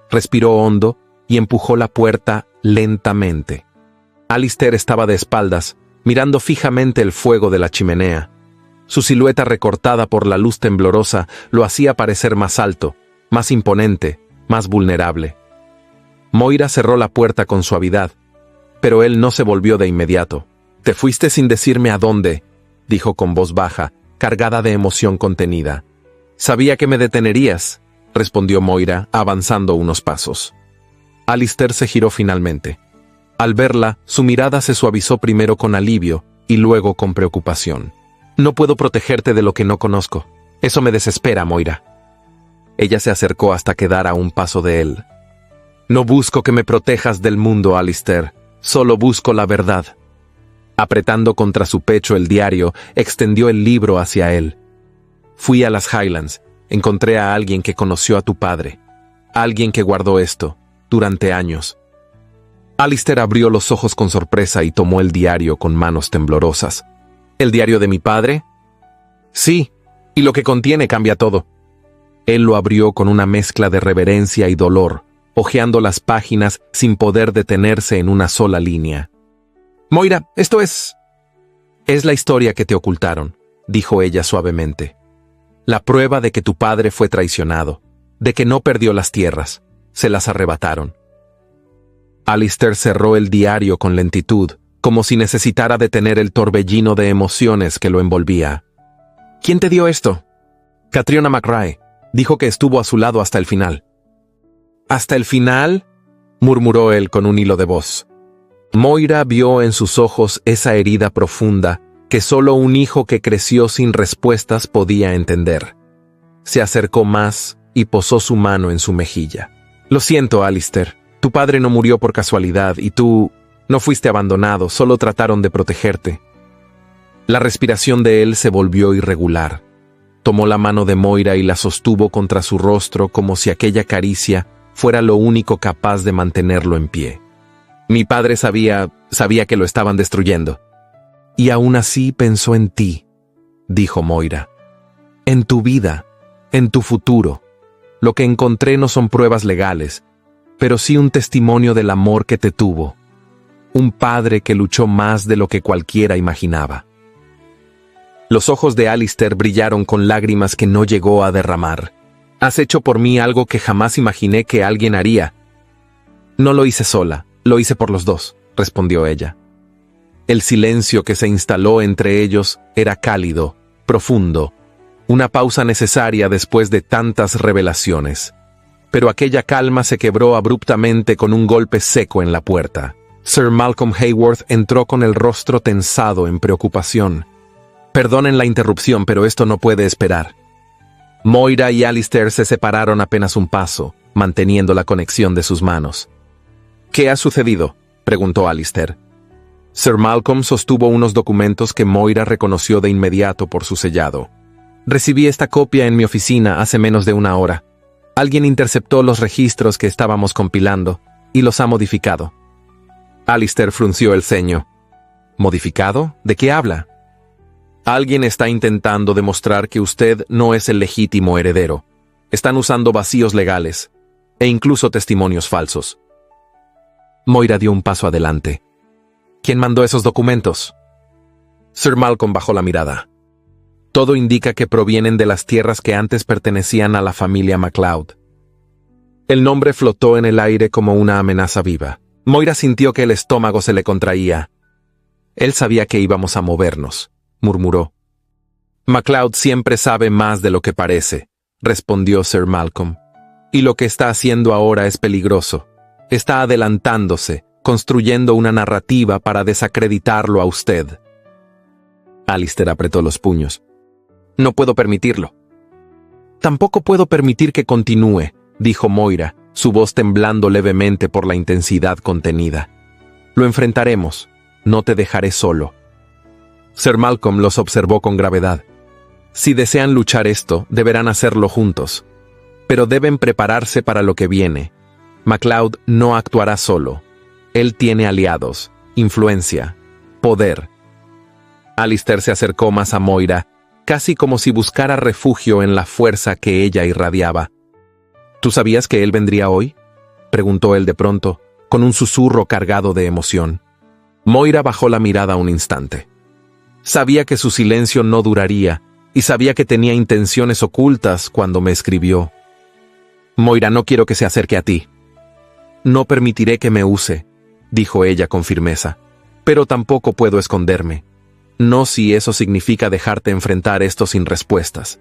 Respiró hondo y empujó la puerta lentamente. Alistair estaba de espaldas, mirando fijamente el fuego de la chimenea. Su silueta recortada por la luz temblorosa lo hacía parecer más alto, más imponente, más vulnerable. Moira cerró la puerta con suavidad, pero él no se volvió de inmediato. «Te fuiste sin decirme a dónde», dijo con voz baja, cargada de emoción contenida. «Sabía que me detenerías», respondió Moira, avanzando unos pasos. Alistair se giró finalmente. Al verla, su mirada se suavizó primero con alivio y luego con preocupación. «No puedo protegerte de lo que no conozco. Eso me desespera, Moira». Ella se acercó hasta quedar a un paso de él. «No busco que me protejas del mundo, Alistair. Solo busco la verdad. Apretando contra su pecho el diario, extendió el libro hacia él. Fui a las Highlands. Encontré a alguien que conoció a tu padre. Alguien que guardó esto durante años. Alistair abrió los ojos con sorpresa y tomó el diario con manos temblorosas. ¿El diario de mi padre? Sí, y lo que contiene cambia todo. Él lo abrió con una mezcla de reverencia y dolor, hojeando las páginas sin poder detenerse en una sola línea. Moira, esto es... Es la historia que te ocultaron, dijo ella suavemente. La prueba de que tu padre fue traicionado, de que no perdió las tierras, se las arrebataron. Alistair cerró el diario con lentitud, como si necesitara detener el torbellino de emociones que lo envolvía. ¿Quién te dio esto? Catriona McRae. Dijo que estuvo a su lado hasta el final. ¿Hasta el final?, murmuró él con un hilo de voz. Moira vio en sus ojos esa herida profunda que solo un hijo que creció sin respuestas podía entender. Se acercó más y posó su mano en su mejilla. Lo siento, Alistair. Tu padre no murió por casualidad y tú no fuiste abandonado, solo trataron de protegerte. La respiración de él se volvió irregular. Tomó la mano de Moira y la sostuvo contra su rostro como si aquella caricia fuera lo único capaz de mantenerlo en pie. Mi padre sabía que lo estaban destruyendo. Y aún así pensó en ti, dijo Moira. En tu vida, en tu futuro. Lo que encontré no son pruebas legales, pero sí un testimonio del amor que te tuvo. Un padre que luchó más de lo que cualquiera imaginaba. Los ojos de Alistair brillaron con lágrimas que no llegó a derramar. Has hecho por mí algo que jamás imaginé que alguien haría. No lo hice sola, lo hice por los dos, respondió ella. El silencio que se instaló entre ellos era cálido, profundo, una pausa necesaria después de tantas revelaciones. Pero aquella calma se quebró abruptamente con un golpe seco en la puerta. Sir Malcolm Haworth entró con el rostro tensado en preocupación. Perdonen la interrupción, pero esto no puede esperar. Moira y Alistair se separaron apenas un paso, manteniendo la conexión de sus manos. ¿Qué ha sucedido?, preguntó Alistair. Sir Malcolm sostuvo unos documentos que Moira reconoció de inmediato por su sellado. Recibí esta copia en mi oficina hace menos de una hora. Alguien interceptó los registros que estábamos compilando y los ha modificado. Alistair frunció el ceño. ¿Modificado? ¿De qué habla? Alguien está intentando demostrar que usted no es el legítimo heredero. Están usando vacíos legales e incluso testimonios falsos. Moira dio un paso adelante. ¿Quién mandó esos documentos? Sir Malcolm bajó la mirada. Todo indica que provienen de las tierras que antes pertenecían a la familia MacLeod. El nombre flotó en el aire como una amenaza viva. Moira sintió que el estómago se le contraía. Él sabía que íbamos a movernos, murmuró. MacLeod siempre sabe más de lo que parece, respondió Sir Malcolm. Y lo que está haciendo ahora es peligroso. Está adelantándose, construyendo una narrativa para desacreditarlo a usted. Alistair apretó los puños. No puedo permitirlo. Tampoco puedo permitir que continúe, dijo Moira, su voz temblando levemente por la intensidad contenida. Lo enfrentaremos. No te dejaré solo. Sir Malcolm los observó con gravedad. Si desean luchar esto, deberán hacerlo juntos. Pero deben prepararse para lo que viene. MacLeod no actuará solo. Él tiene aliados, influencia, poder. Alistair se acercó más a Moira, casi como si buscara refugio en la fuerza que ella irradiaba. ¿Tú sabías que él vendría hoy?, preguntó él de pronto, con un susurro cargado de emoción. Moira bajó la mirada un instante. Sabía que su silencio no duraría, y sabía que tenía intenciones ocultas cuando me escribió. Moira, no quiero que se acerque a ti. No permitiré que me use, dijo ella con firmeza, pero tampoco puedo esconderme. No si eso significa dejarte enfrentar esto sin respuestas.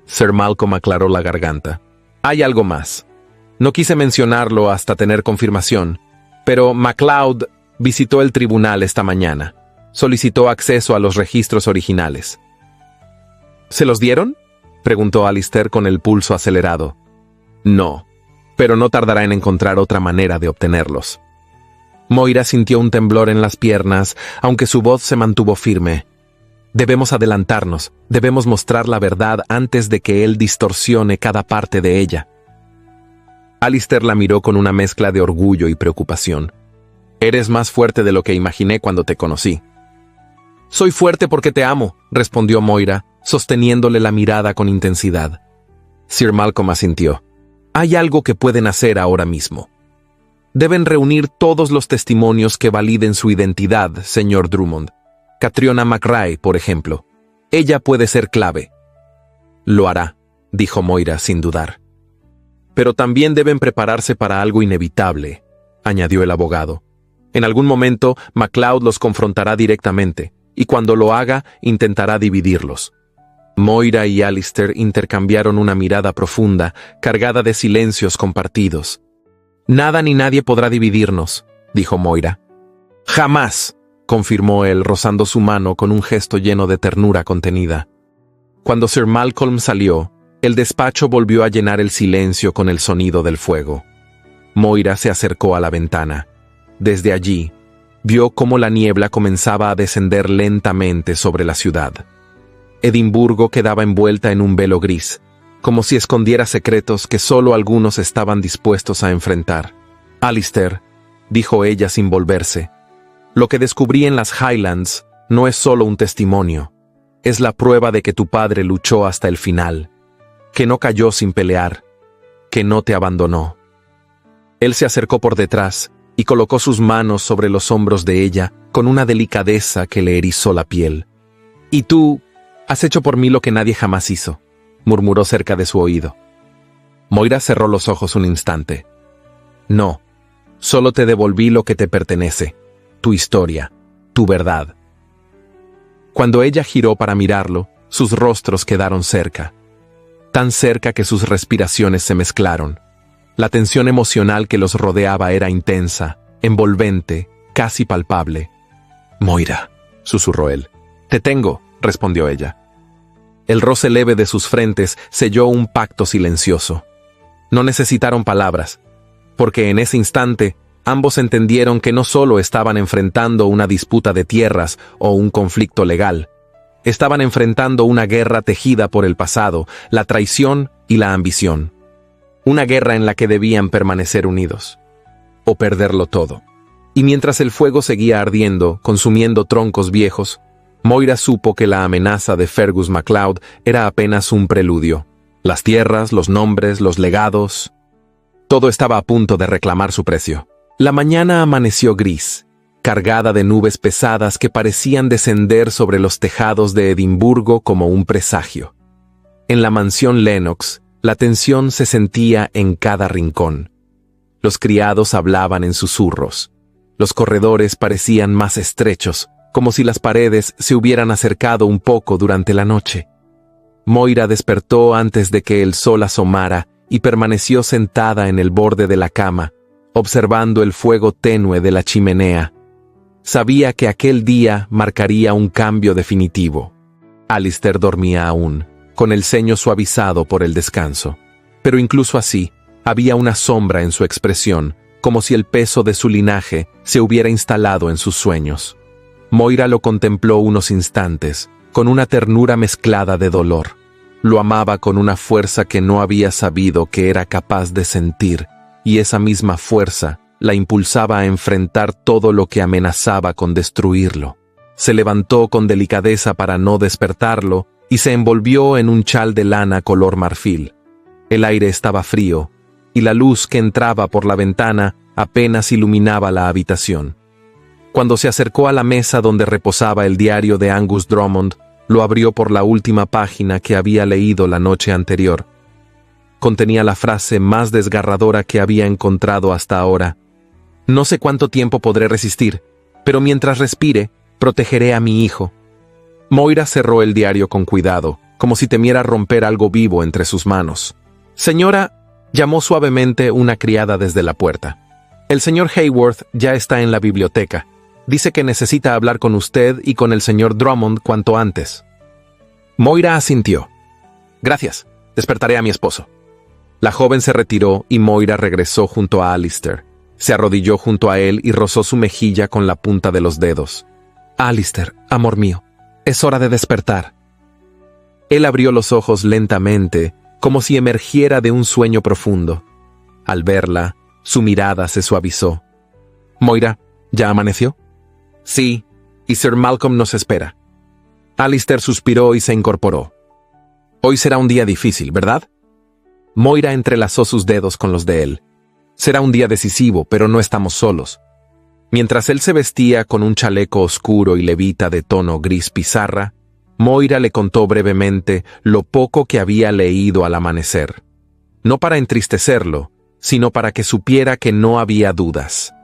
Sir Malcolm aclaró la garganta. Hay algo más. No quise mencionarlo hasta tener confirmación, pero MacLeod visitó el tribunal esta mañana. Solicitó acceso a los registros originales. ¿Se los dieron?, preguntó Alistair con el pulso acelerado. No, pero no tardará en encontrar otra manera de obtenerlos. Moira sintió un temblor en las piernas, aunque su voz se mantuvo firme. Debemos adelantarnos, debemos mostrar la verdad antes de que él distorsione cada parte de ella. Alistair la miró con una mezcla de orgullo y preocupación. Eres más fuerte de lo que imaginé cuando te conocí. Soy fuerte porque te amo, respondió Moira, sosteniéndole la mirada con intensidad. Sir Malcolm asintió. Hay algo que pueden hacer ahora mismo. Deben reunir todos los testimonios que validen su identidad, señor Drummond. Catriona McRae, por ejemplo. Ella puede ser clave. Lo hará, dijo Moira sin dudar. Pero también deben prepararse para algo inevitable, añadió el abogado. En algún momento, MacLeod los confrontará directamente, y cuando lo haga, intentará dividirlos. Moira y Alistair intercambiaron una mirada profunda, cargada de silencios compartidos. Nada ni nadie podrá dividirnos, dijo Moira. Jamás, confirmó él, rozando su mano con un gesto lleno de ternura contenida. Cuando Sir Malcolm salió, el despacho volvió a llenar el silencio con el sonido del fuego. Moira se acercó a la ventana. Desde allí, vio cómo la niebla comenzaba a descender lentamente sobre la ciudad. Edimburgo quedaba envuelta en un velo gris, como si escondiera secretos que solo algunos estaban dispuestos a enfrentar. Alistair, dijo ella sin volverse, lo que descubrí en las Highlands no es solo un testimonio, es la prueba de que tu padre luchó hasta el final, que no cayó sin pelear, que no te abandonó. Él se acercó por detrás y colocó sus manos sobre los hombros de ella con una delicadeza que le erizó la piel. Y tú has hecho por mí lo que nadie jamás hizo, murmuró cerca de su oído. Moira cerró los ojos un instante. No, solo te devolví lo que te pertenece, tu historia, tu verdad. Cuando ella giró para mirarlo, sus rostros quedaron cerca, tan cerca que sus respiraciones se mezclaron. La tensión emocional que los rodeaba era intensa, envolvente, casi palpable. Moira, susurró él. Te tengo, respondió ella. El roce leve de sus frentes selló un pacto silencioso. No necesitaron palabras, porque en ese instante ambos entendieron que no solo estaban enfrentando una disputa de tierras o un conflicto legal, estaban enfrentando una guerra tejida por el pasado, la traición y la ambición. Una guerra en la que debían permanecer unidos, o perderlo todo. Y mientras el fuego seguía ardiendo, consumiendo troncos viejos, Moira supo que la amenaza de Fergus MacLeod era apenas un preludio. Las tierras, los nombres, los legados, todo estaba a punto de reclamar su precio. La mañana amaneció gris, cargada de nubes pesadas que parecían descender sobre los tejados de Edimburgo como un presagio. En la mansión Lennox, la tensión se sentía en cada rincón. Los criados hablaban en susurros. Los corredores parecían más estrechos, como si las paredes se hubieran acercado un poco durante la noche. Moira despertó antes de que el sol asomara y permaneció sentada en el borde de la cama, observando el fuego tenue de la chimenea. Sabía que aquel día marcaría un cambio definitivo. Alistair dormía aún, con el ceño suavizado por el descanso. Pero incluso así, había una sombra en su expresión, como si el peso de su linaje se hubiera instalado en sus sueños. Moira lo contempló unos instantes, con una ternura mezclada de dolor. Lo amaba con una fuerza que no había sabido que era capaz de sentir, y esa misma fuerza la impulsaba a enfrentar todo lo que amenazaba con destruirlo. Se levantó con delicadeza para no despertarlo y se envolvió en un chal de lana color marfil. El aire estaba frío, y la luz que entraba por la ventana apenas iluminaba la habitación. Cuando se acercó a la mesa donde reposaba el diario de Angus Drummond, lo abrió por la última página que había leído la noche anterior. Contenía la frase más desgarradora que había encontrado hasta ahora. No sé cuánto tiempo podré resistir, pero mientras respire, protegeré a mi hijo. Moira cerró el diario con cuidado, como si temiera romper algo vivo entre sus manos. Señora, llamó suavemente una criada desde la puerta. El señor Hayworth ya está en la biblioteca. Dice que necesita hablar con usted y con el señor Drummond cuanto antes. Moira asintió. Gracias, despertaré a mi esposo. La joven se retiró y Moira regresó junto a Alistair. Se arrodilló junto a él y rozó su mejilla con la punta de los dedos. «Alistair, amor mío, es hora de despertar». Él abrió los ojos lentamente, como si emergiera de un sueño profundo. Al verla, su mirada se suavizó. «Moira, ¿ya amaneció?» «Sí, y Sir Malcolm nos espera». Alistair suspiró y se incorporó. «Hoy será un día difícil, ¿verdad?» Moira entrelazó sus dedos con los de él. «Será un día decisivo, pero no estamos solos». Mientras él se vestía con un chaleco oscuro y levita de tono gris pizarra, Moira le contó brevemente lo poco que había leído al amanecer. No para entristecerlo, sino para que supiera que no había dudas.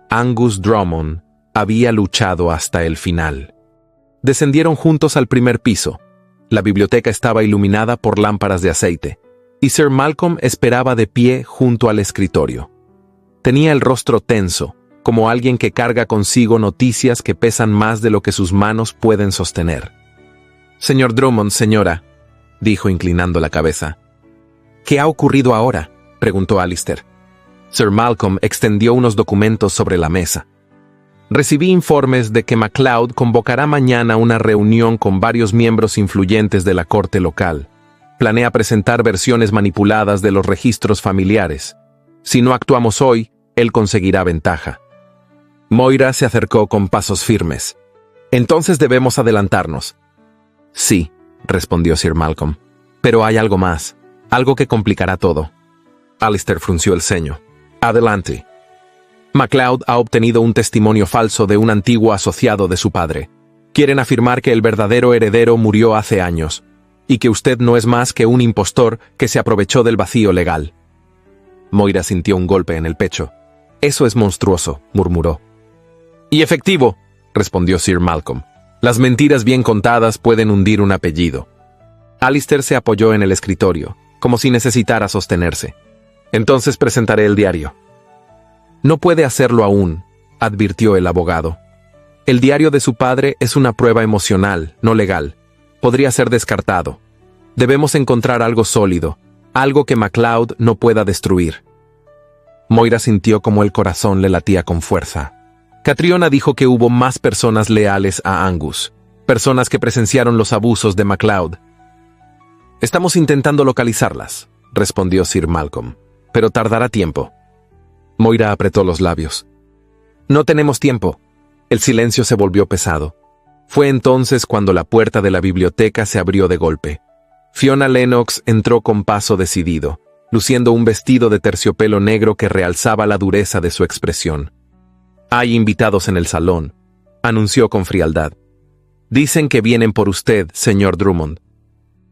Angus Drummond había luchado hasta el final. Descendieron juntos al primer piso. La biblioteca estaba iluminada por lámparas de aceite, y Sir Malcolm esperaba de pie junto al escritorio. Tenía el rostro tenso, como alguien que carga consigo noticias que pesan más de lo que sus manos pueden sostener. «Señor Drummond, señora», dijo inclinando la cabeza. «¿Qué ha ocurrido ahora?», preguntó Alistair. Sir Malcolm extendió unos documentos sobre la mesa. «Recibí informes de que MacLeod convocará mañana una reunión con varios miembros influyentes de la corte local. Planea presentar versiones manipuladas de los registros familiares. Si no actuamos hoy, él conseguirá ventaja». Moira se acercó con pasos firmes. «Entonces debemos adelantarnos». «Sí», respondió Sir Malcolm. «Pero hay algo más, algo que complicará todo». Alistair frunció el ceño. «Adelante». MacLeod ha obtenido un testimonio falso de un antiguo asociado de su padre. Quieren afirmar que el verdadero heredero murió hace años, y que usted no es más que un impostor que se aprovechó del vacío legal. Moira sintió un golpe en el pecho. «Eso es monstruoso», murmuró. «Y efectivo», respondió Sir Malcolm. «Las mentiras bien contadas pueden hundir un apellido». Alistair se apoyó en el escritorio, como si necesitara sostenerse. «Entonces presentaré el diario». «No puede hacerlo aún», advirtió el abogado. «El diario de su padre es una prueba emocional, no legal. Podría ser descartado. Debemos encontrar algo sólido, algo que MacLeod no pueda destruir». Moira sintió como el corazón le latía con fuerza. Catriona dijo que hubo más personas leales a Angus, personas que presenciaron los abusos de MacLeod. «Estamos intentando localizarlas», respondió Sir Malcolm, «pero tardará tiempo». Moira apretó los labios. «No tenemos tiempo». El silencio se volvió pesado. Fue entonces cuando la puerta de la biblioteca se abrió de golpe. Fiona Lennox entró con paso decidido, luciendo un vestido de terciopelo negro que realzaba la dureza de su expresión. «Hay invitados en el salón», anunció con frialdad. «Dicen que vienen por usted, señor Drummond».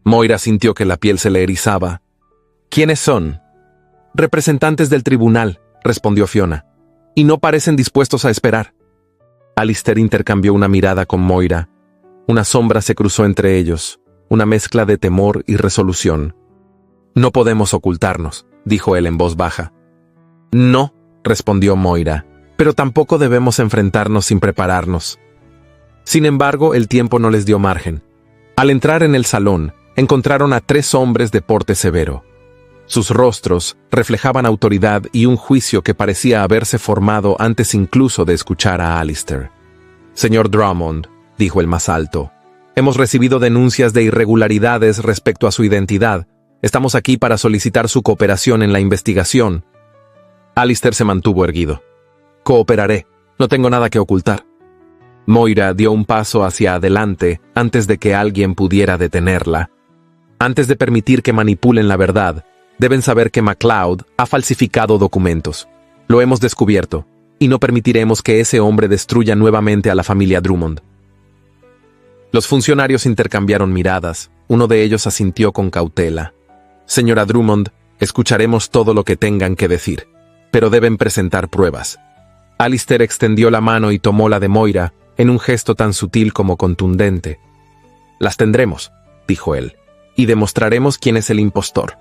Moira sintió que la piel se le erizaba. «¿Quiénes son?» «Representantes del tribunal», respondió Fiona, «y no parecen dispuestos a esperar». Alistair intercambió una mirada con Moira. Una sombra se cruzó entre ellos, una mezcla de temor y resolución. «No podemos ocultarnos», dijo él en voz baja. «No», respondió Moira, «pero tampoco debemos enfrentarnos sin prepararnos». Sin embargo, el tiempo no les dio margen. Al entrar en el salón, encontraron a 3 hombres de porte severo. Sus rostros reflejaban autoridad y un juicio que parecía haberse formado antes incluso de escuchar a Alistair. «Señor Drummond», dijo el más alto, «hemos recibido denuncias de irregularidades respecto a su identidad. Estamos aquí para solicitar su cooperación en la investigación». Alistair se mantuvo erguido. «Cooperaré. No tengo nada que ocultar». Moira dio un paso hacia adelante antes de que alguien pudiera detenerla. «Antes de permitir que manipulen la verdad, deben saber que MacLeod ha falsificado documentos. Lo hemos descubierto, y no permitiremos que ese hombre destruya nuevamente a la familia Drummond». Los funcionarios intercambiaron miradas. Uno de ellos asintió con cautela. «Señora Drummond, escucharemos todo lo que tengan que decir, pero deben presentar pruebas». Alistair extendió la mano y tomó la de Moira en un gesto tan sutil como contundente. «Las tendremos», dijo él, «y demostraremos quién es el impostor».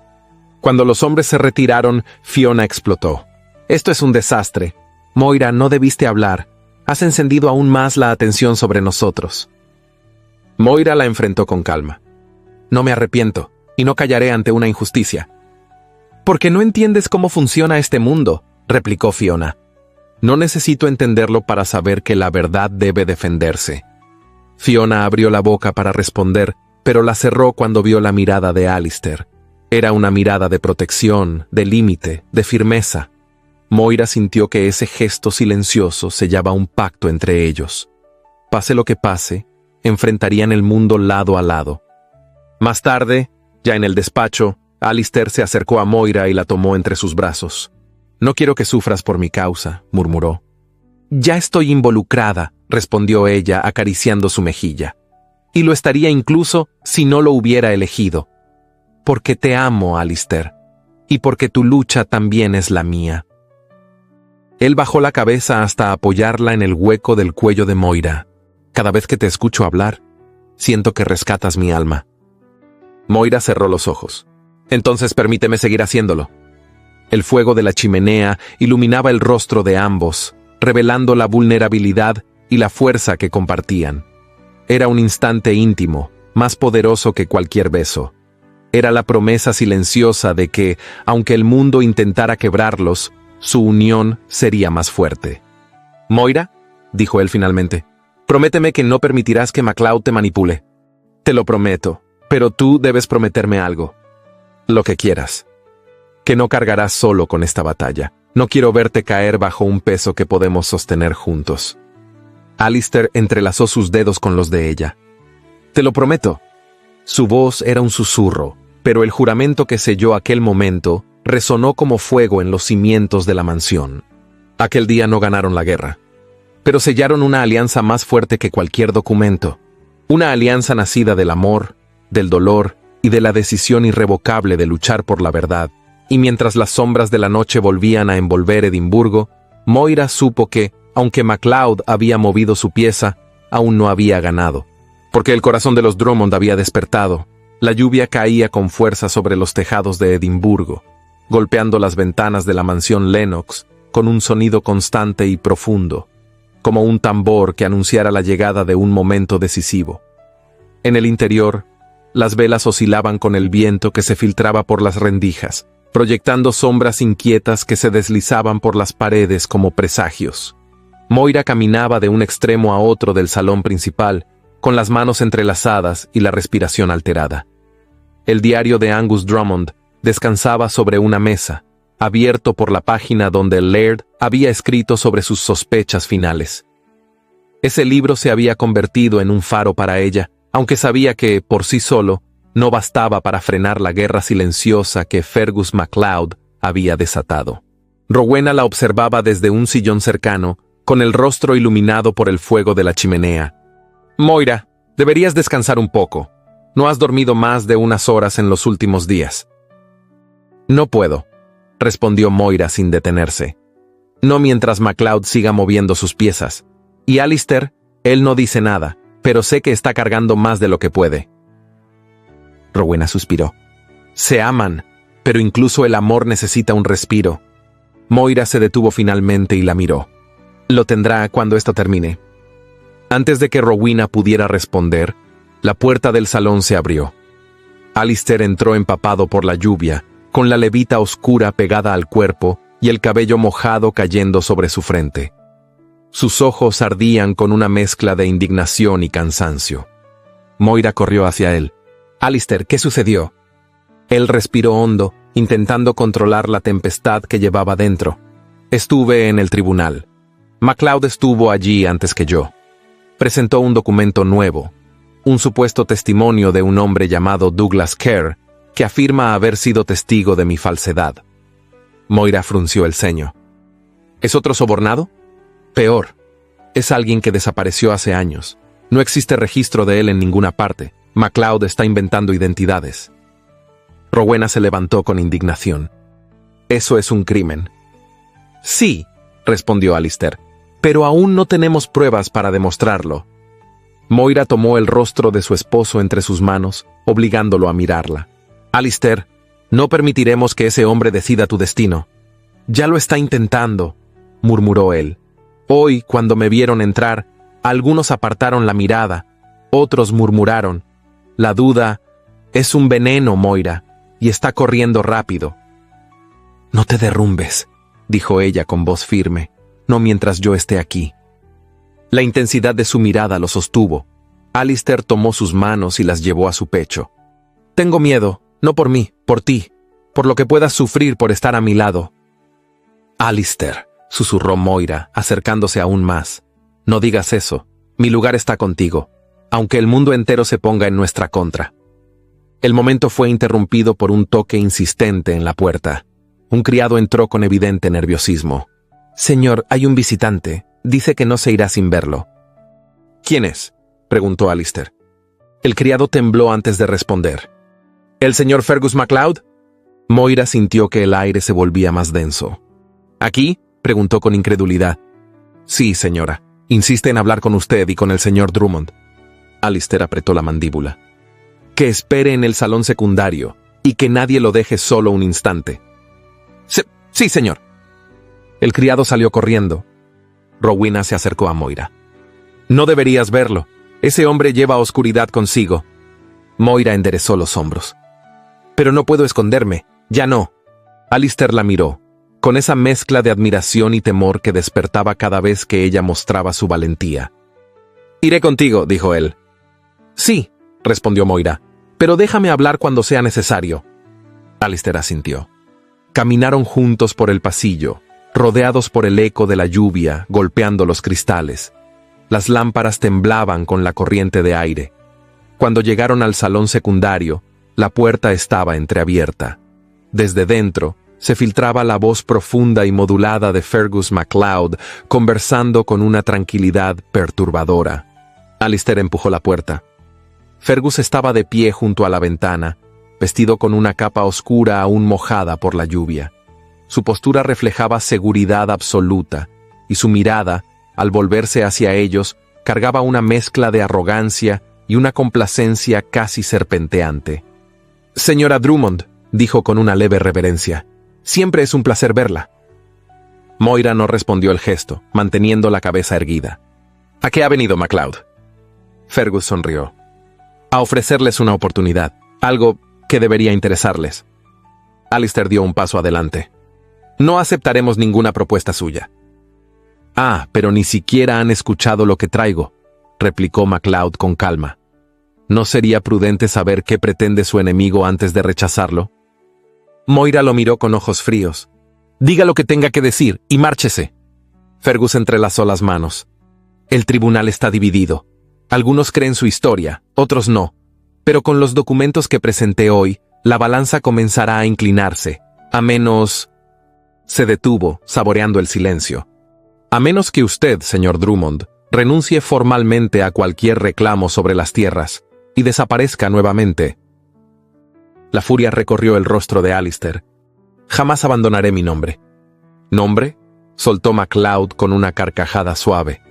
Cuando los hombres se retiraron, Fiona explotó. «Esto es un desastre. Moira, no debiste hablar. Has encendido aún más la atención sobre nosotros». Moira la enfrentó con calma. «No me arrepiento, y no callaré ante una injusticia». «Porque no entiendes cómo funciona este mundo», replicó Fiona. No necesito entenderlo para saber que la verdad debe defenderse. Fiona abrió la boca para responder, pero la cerró cuando vio la mirada de Alistair. Era una mirada de protección, de límite, de firmeza. Moira sintió que ese gesto silencioso sellaba un pacto entre ellos. Pase lo que pase, enfrentarían el mundo lado a lado. Más tarde, ya en el despacho, Alistair se acercó a Moira y la tomó entre sus brazos. «No quiero que sufras por mi causa», murmuró. «Ya estoy involucrada», respondió ella acariciando su mejilla. «Y lo estaría incluso si no lo hubiera elegido. Porque te amo, Alistair, y porque tu lucha también es la mía». Él bajó la cabeza hasta apoyarla en el hueco del cuello de Moira. «Cada vez que te escucho hablar, siento que rescatas mi alma». Moira cerró los ojos. «Entonces permíteme seguir haciéndolo». El fuego de la chimenea iluminaba el rostro de ambos, revelando la vulnerabilidad y la fuerza que compartían. Era un instante íntimo, más poderoso que cualquier beso. Era la promesa silenciosa de que, aunque el mundo intentara quebrarlos, su unión sería más fuerte. «Moira», dijo él finalmente, «prométeme que no permitirás que MacLeod te manipule». «Te lo prometo, pero tú debes prometerme algo». «Lo que quieras». «Que no cargarás solo con esta batalla. No quiero verte caer bajo un peso que podemos sostener juntos». Alistair entrelazó sus dedos con los de ella. «Te lo prometo». Su voz era un susurro, pero el juramento que selló aquel momento resonó como fuego en los cimientos de la mansión. Aquel día no ganaron la guerra, pero sellaron una alianza más fuerte que cualquier documento. Una alianza nacida del amor, del dolor y de la decisión irrevocable de luchar por la verdad. Y mientras las sombras de la noche volvían a envolver Edimburgo, Moira supo que, aunque MacLeod había movido su pieza, aún no había ganado. Porque el corazón de los Drummond había despertado. La lluvia caía con fuerza sobre los tejados de Edimburgo, golpeando las ventanas de la mansión Lennox con un sonido constante y profundo, como un tambor que anunciara la llegada de un momento decisivo. En el interior, las velas oscilaban con el viento que se filtraba por las rendijas, proyectando sombras inquietas que se deslizaban por las paredes como presagios. Moira caminaba de un extremo a otro del salón principal, con las manos entrelazadas y la respiración alterada. El diario de Angus Drummond descansaba sobre una mesa, abierto por la página donde el Laird había escrito sobre sus sospechas finales. Ese libro se había convertido en un faro para ella, aunque sabía que, por sí solo, no bastaba para frenar la guerra silenciosa que Fergus MacLeod había desatado. Rowena la observaba desde un sillón cercano, con el rostro iluminado por el fuego de la chimenea. «Moira, deberías descansar un poco. No has dormido más de unas horas en los últimos días». «No puedo», respondió Moira sin detenerse. «No mientras MacLeod siga moviendo sus piezas. Y Alistair, él no dice nada, pero sé que está cargando más de lo que puede». Rowena suspiró. «Se aman, pero incluso el amor necesita un respiro». Moira se detuvo finalmente y la miró. «Lo tendrá cuando esto termine». Antes de que Rowena pudiera responder, la puerta del salón se abrió. Alistair entró empapado por la lluvia, con la levita oscura pegada al cuerpo y el cabello mojado cayendo sobre su frente. Sus ojos ardían con una mezcla de indignación y cansancio. Moira corrió hacia él. «Alistair, ¿qué sucedió?» Él respiró hondo, intentando controlar la tempestad que llevaba dentro. «Estuve en el tribunal. MacLeod estuvo allí antes que yo. Presentó un documento nuevo, un supuesto testimonio de un hombre llamado Douglas Kerr, que afirma haber sido testigo de mi falsedad». Moira frunció el ceño. «¿Es otro sobornado?» «Peor. Es alguien que desapareció hace años. No existe registro de él en ninguna parte. MacLeod está inventando identidades». Rowena se levantó con indignación. «Eso es un crimen». «Sí», respondió Alistair, «pero aún no tenemos pruebas para demostrarlo». Moira tomó el rostro de su esposo entre sus manos, obligándolo a mirarla. «Alistair, no permitiremos que ese hombre decida tu destino». «Ya lo está intentando», murmuró él. «Hoy, cuando me vieron entrar, algunos apartaron la mirada, otros murmuraron. La duda es un veneno, Moira, y está corriendo rápido». «No te derrumbes», dijo ella con voz firme. no mientras yo esté aquí. La intensidad de su mirada lo sostuvo. Alistair tomó sus manos y las llevó a su pecho. Tengo miedo, no por mí, por ti, por lo que puedas sufrir por estar a mi lado. Alistair, susurró Moira, acercándose aún más. No digas eso. Mi lugar está contigo, aunque el mundo entero se ponga en nuestra contra. El momento fue interrumpido por un toque insistente en la puerta. Un criado entró con evidente nerviosismo. Señor, hay un visitante. Dice que no se irá sin verlo. ¿Quién es?, preguntó Alistair. El criado tembló antes de responder. ¿El señor Fergus MacLeod? Moira sintió que el aire se volvía más denso. ¿Aquí?, preguntó con incredulidad. Sí, señora. Insiste en hablar con usted y con el señor Drummond. Alistair apretó la mandíbula. Que espere en el salón secundario y que nadie lo deje solo un instante. Sí, señor. El criado salió corriendo. Rowena se acercó a Moira. No deberías verlo. Ese hombre lleva oscuridad consigo. Moira enderezó los hombros. Pero no puedo esconderme. Ya no. Alistair la miró, con esa mezcla de admiración y temor que despertaba cada vez que ella mostraba su valentía. Iré contigo, dijo él. Sí, respondió Moira, pero déjame hablar cuando sea necesario. Alistair asintió. Caminaron juntos por el pasillo, rodeados por el eco de la lluvia golpeando los cristales. Las lámparas temblaban con la corriente de aire. Cuando llegaron al salón secundario, la puerta estaba entreabierta. Desde dentro, se filtraba la voz profunda y modulada de Fergus MacLeod, conversando con una tranquilidad perturbadora. Alistair empujó la puerta. Fergus estaba de pie junto a la ventana, vestido con una capa oscura aún mojada por la lluvia. Su postura reflejaba seguridad absoluta, y su mirada, al volverse hacia ellos, cargaba una mezcla de arrogancia y una complacencia casi serpenteante. «Señora Drummond», dijo con una leve reverencia, «siempre es un placer verla». Moira no respondió el gesto, manteniendo la cabeza erguida. «¿A qué ha venido MacLeod?» Fergus sonrió. «A ofrecerles una oportunidad, algo que debería interesarles». Alistair dio un paso adelante. «No aceptaremos ninguna propuesta suya». «Ah, pero ni siquiera han escuchado lo que traigo», replicó MacLeod con calma. ¿No sería prudente saber qué pretende su enemigo antes de rechazarlo? Moira lo miró con ojos fríos. «Diga lo que tenga que decir y márchese». Fergus entrelazó las manos. «El tribunal está dividido. Algunos creen su historia, otros no. Pero con los documentos que presenté hoy, la balanza comenzará a inclinarse. A menos...» Se detuvo, saboreando el silencio. «A menos que usted, señor Drummond, renuncie formalmente a cualquier reclamo sobre las tierras y desaparezca nuevamente». La furia recorrió el rostro de Alistair. «Jamás abandonaré mi nombre». «¿Nombre?», soltó MacLeod con una carcajada suave.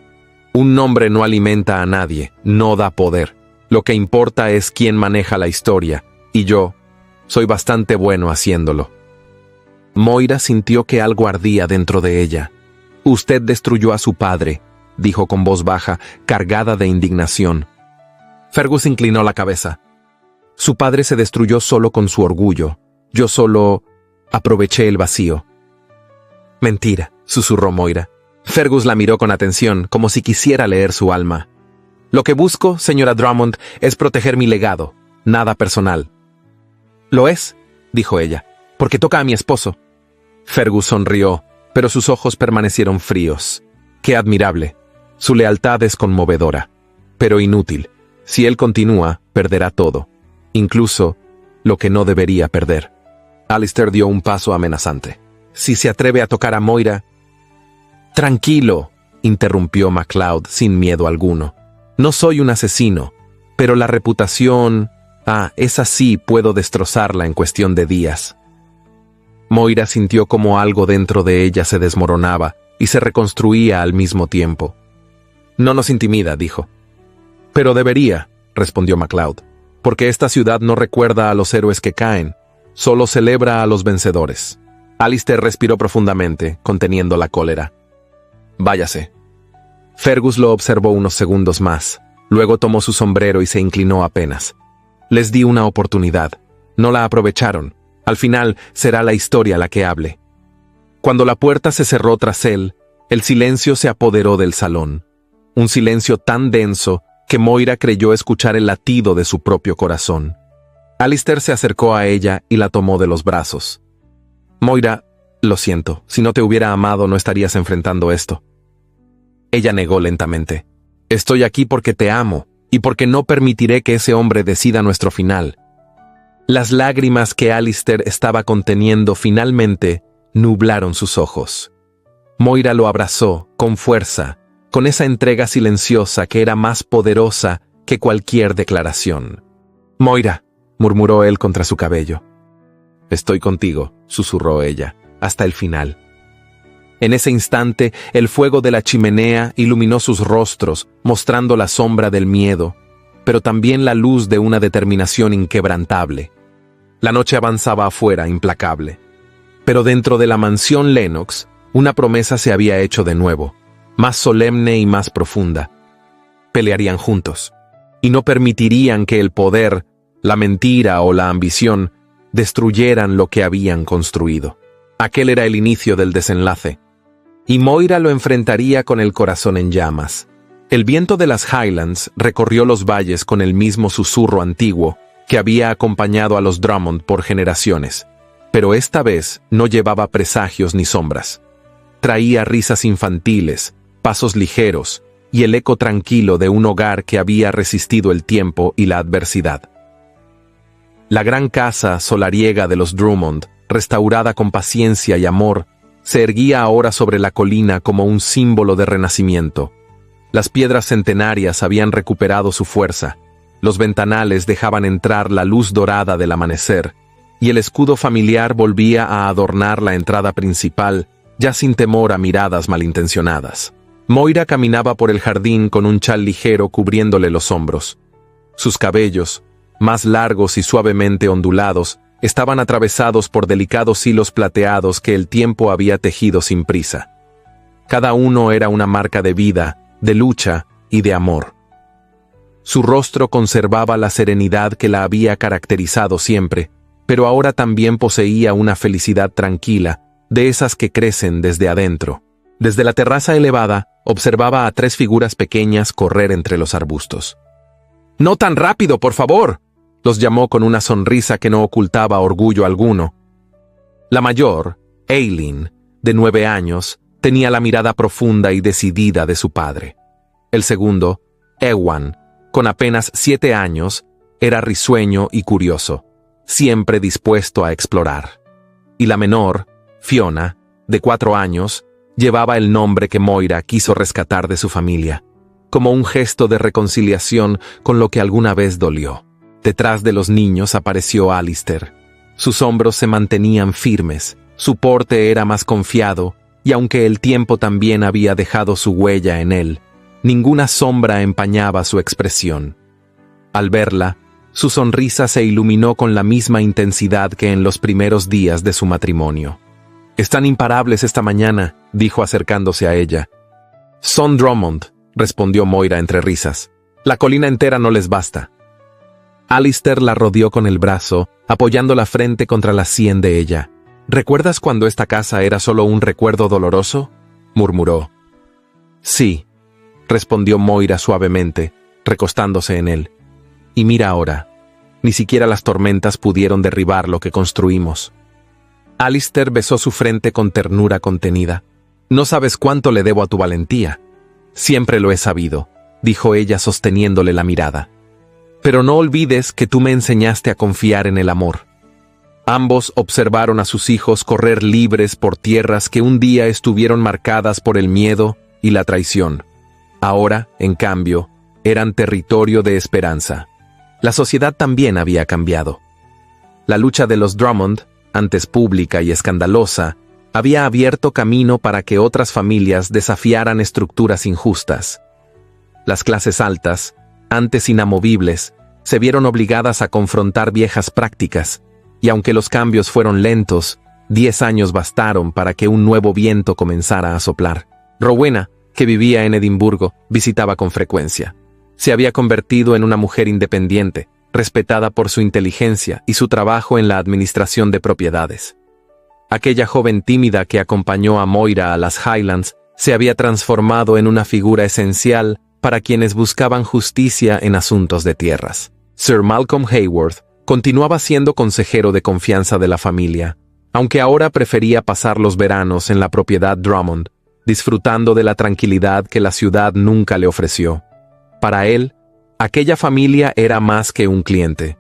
«Un nombre no alimenta a nadie, no da poder. Lo que importa es quién maneja la historia, y yo soy bastante bueno haciéndolo». Moira sintió que algo ardía dentro de ella. «Usted destruyó a su padre», dijo con voz baja, cargada de indignación. Fergus inclinó la cabeza. «Su padre se destruyó solo con su orgullo. Yo solo aproveché el vacío». «Mentira», susurró Moira. Fergus la miró con atención, como si quisiera leer su alma. «Lo que busco, señora Drummond, es proteger mi legado, nada personal». «¿Lo es?», dijo ella, «porque toca a mi esposo». Fergus sonrió, pero sus ojos permanecieron fríos. «Qué admirable. Su lealtad es conmovedora, pero inútil. Si él continúa, perderá todo, incluso lo que no debería perder». Alistair dio un paso amenazante. «Si se atreve a tocar a Moira...» «Tranquilo», interrumpió MacLeod sin miedo alguno. «No soy un asesino, pero la reputación... esa sí puedo destrozarla en cuestión de días». Moira sintió como algo dentro de ella se desmoronaba y se reconstruía al mismo tiempo. «No nos intimida», dijo. «Pero debería», respondió MacLeod, «porque esta ciudad no recuerda a los héroes que caen, solo celebra a los vencedores». Alistair respiró profundamente, conteniendo la cólera. «Váyase». Fergus lo observó unos segundos más, luego tomó su sombrero y se inclinó apenas. «Les di una oportunidad. No la aprovecharon. Al final será la historia la que hable». Cuando la puerta se cerró tras él, El silencio se apoderó del salón. Un silencio tan denso que Moira creyó escuchar el latido de su propio corazón. Alistair se acercó a ella y la tomó de los brazos. Moira, lo siento, si no te hubiera amado no estarías enfrentando esto. Ella negó lentamente. Estoy aquí porque te amo y porque no permitiré que ese hombre decida nuestro final. Las lágrimas que Alistair estaba conteniendo finalmente nublaron sus ojos. Moira lo abrazó con fuerza, con esa entrega silenciosa que era más poderosa que cualquier declaración. Moira, murmuró él contra su cabello. Estoy contigo, susurró ella, hasta el final. En ese instante, el fuego de la chimenea iluminó sus rostros, mostrando la sombra del miedo, pero también la luz de una determinación inquebrantable. La noche avanzaba afuera, implacable. Pero dentro de la mansión Lennox, una promesa se había hecho de nuevo, más solemne y más profunda. Pelearían juntos, y no permitirían que el poder, la mentira o la ambición destruyeran lo que habían construido. Aquel era el inicio del desenlace, y Moira lo enfrentaría con el corazón en llamas. El viento de las Highlands recorrió los valles con el mismo susurro antiguo que había acompañado a los Drummond por generaciones, pero esta vez no llevaba presagios ni sombras. Traía risas infantiles, pasos ligeros y el eco tranquilo de un hogar que había resistido el tiempo y la adversidad. La gran casa solariega de los Drummond, restaurada con paciencia y amor, se erguía ahora sobre la colina como un símbolo de renacimiento. Las piedras centenarias habían recuperado su fuerza, los ventanales dejaban entrar la luz dorada del amanecer, y el escudo familiar volvía a adornar la entrada principal, ya sin temor a miradas malintencionadas. Moira caminaba por el jardín con un chal ligero cubriéndole los hombros. Sus cabellos, más largos y suavemente ondulados, estaban atravesados por delicados hilos plateados que el tiempo había tejido sin prisa. Cada uno era una marca de vida, de lucha y de amor. Su rostro conservaba la serenidad que la había caracterizado siempre, pero ahora también poseía una felicidad tranquila, de esas que crecen desde adentro. Desde la terraza elevada, observaba a 3 figuras pequeñas correr entre los arbustos. «¡No tan rápido, por favor!», los llamó con una sonrisa que no ocultaba orgullo alguno. La mayor, Aileen, de 9 años, tenía la mirada profunda y decidida de su padre. El segundo, Ewan, con apenas 7 años, era risueño y curioso, siempre dispuesto a explorar. Y la menor, Fiona, de 4 años, llevaba el nombre que Moira quiso rescatar de su familia, como un gesto de reconciliación con lo que alguna vez dolió. Detrás de los niños apareció Alistair. Sus hombros se mantenían firmes, su porte era más confiado, y aunque el tiempo también había dejado su huella en él, ninguna sombra empañaba su expresión. Al verla, su sonrisa se iluminó con la misma intensidad que en los primeros días de su matrimonio. «Están imparables esta mañana», dijo acercándose a ella. «Son Drummond», respondió Moira entre risas. «La colina entera no les basta». Alistair la rodeó con el brazo, apoyando la frente contra la sien de ella. «¿Recuerdas cuando esta casa era solo un recuerdo doloroso?», murmuró. «Sí», respondió Moira suavemente, recostándose en él. «Y mira ahora, ni siquiera las tormentas pudieron derribar lo que construimos». Alistair besó su frente con ternura contenida. «No sabes cuánto le debo a tu valentía». «Siempre lo he sabido», dijo ella sosteniéndole la mirada. «Pero no olvides que tú me enseñaste a confiar en el amor». Ambos observaron a sus hijos correr libres por tierras que un día estuvieron marcadas por el miedo y la traición. Ahora, en cambio, eran territorio de esperanza. La sociedad también había cambiado. La lucha de los Drummond, antes pública y escandalosa, había abierto camino para que otras familias desafiaran estructuras injustas. Las clases altas, antes inamovibles, se vieron obligadas a confrontar viejas prácticas, y aunque los cambios fueron lentos, 10 años bastaron para que un nuevo viento comenzara a soplar. Rowena, que vivía en Edimburgo, visitaba con frecuencia. Se había convertido en una mujer independiente, respetada por su inteligencia y su trabajo en la administración de propiedades. Aquella joven tímida que acompañó a Moira a las Highlands se había transformado en una figura esencial para quienes buscaban justicia en asuntos de tierras. Sir Malcolm Haworth continuaba siendo consejero de confianza de la familia, aunque ahora prefería pasar los veranos en la propiedad Drummond, disfrutando de la tranquilidad que la ciudad nunca le ofreció. Para él, aquella familia era más que un cliente.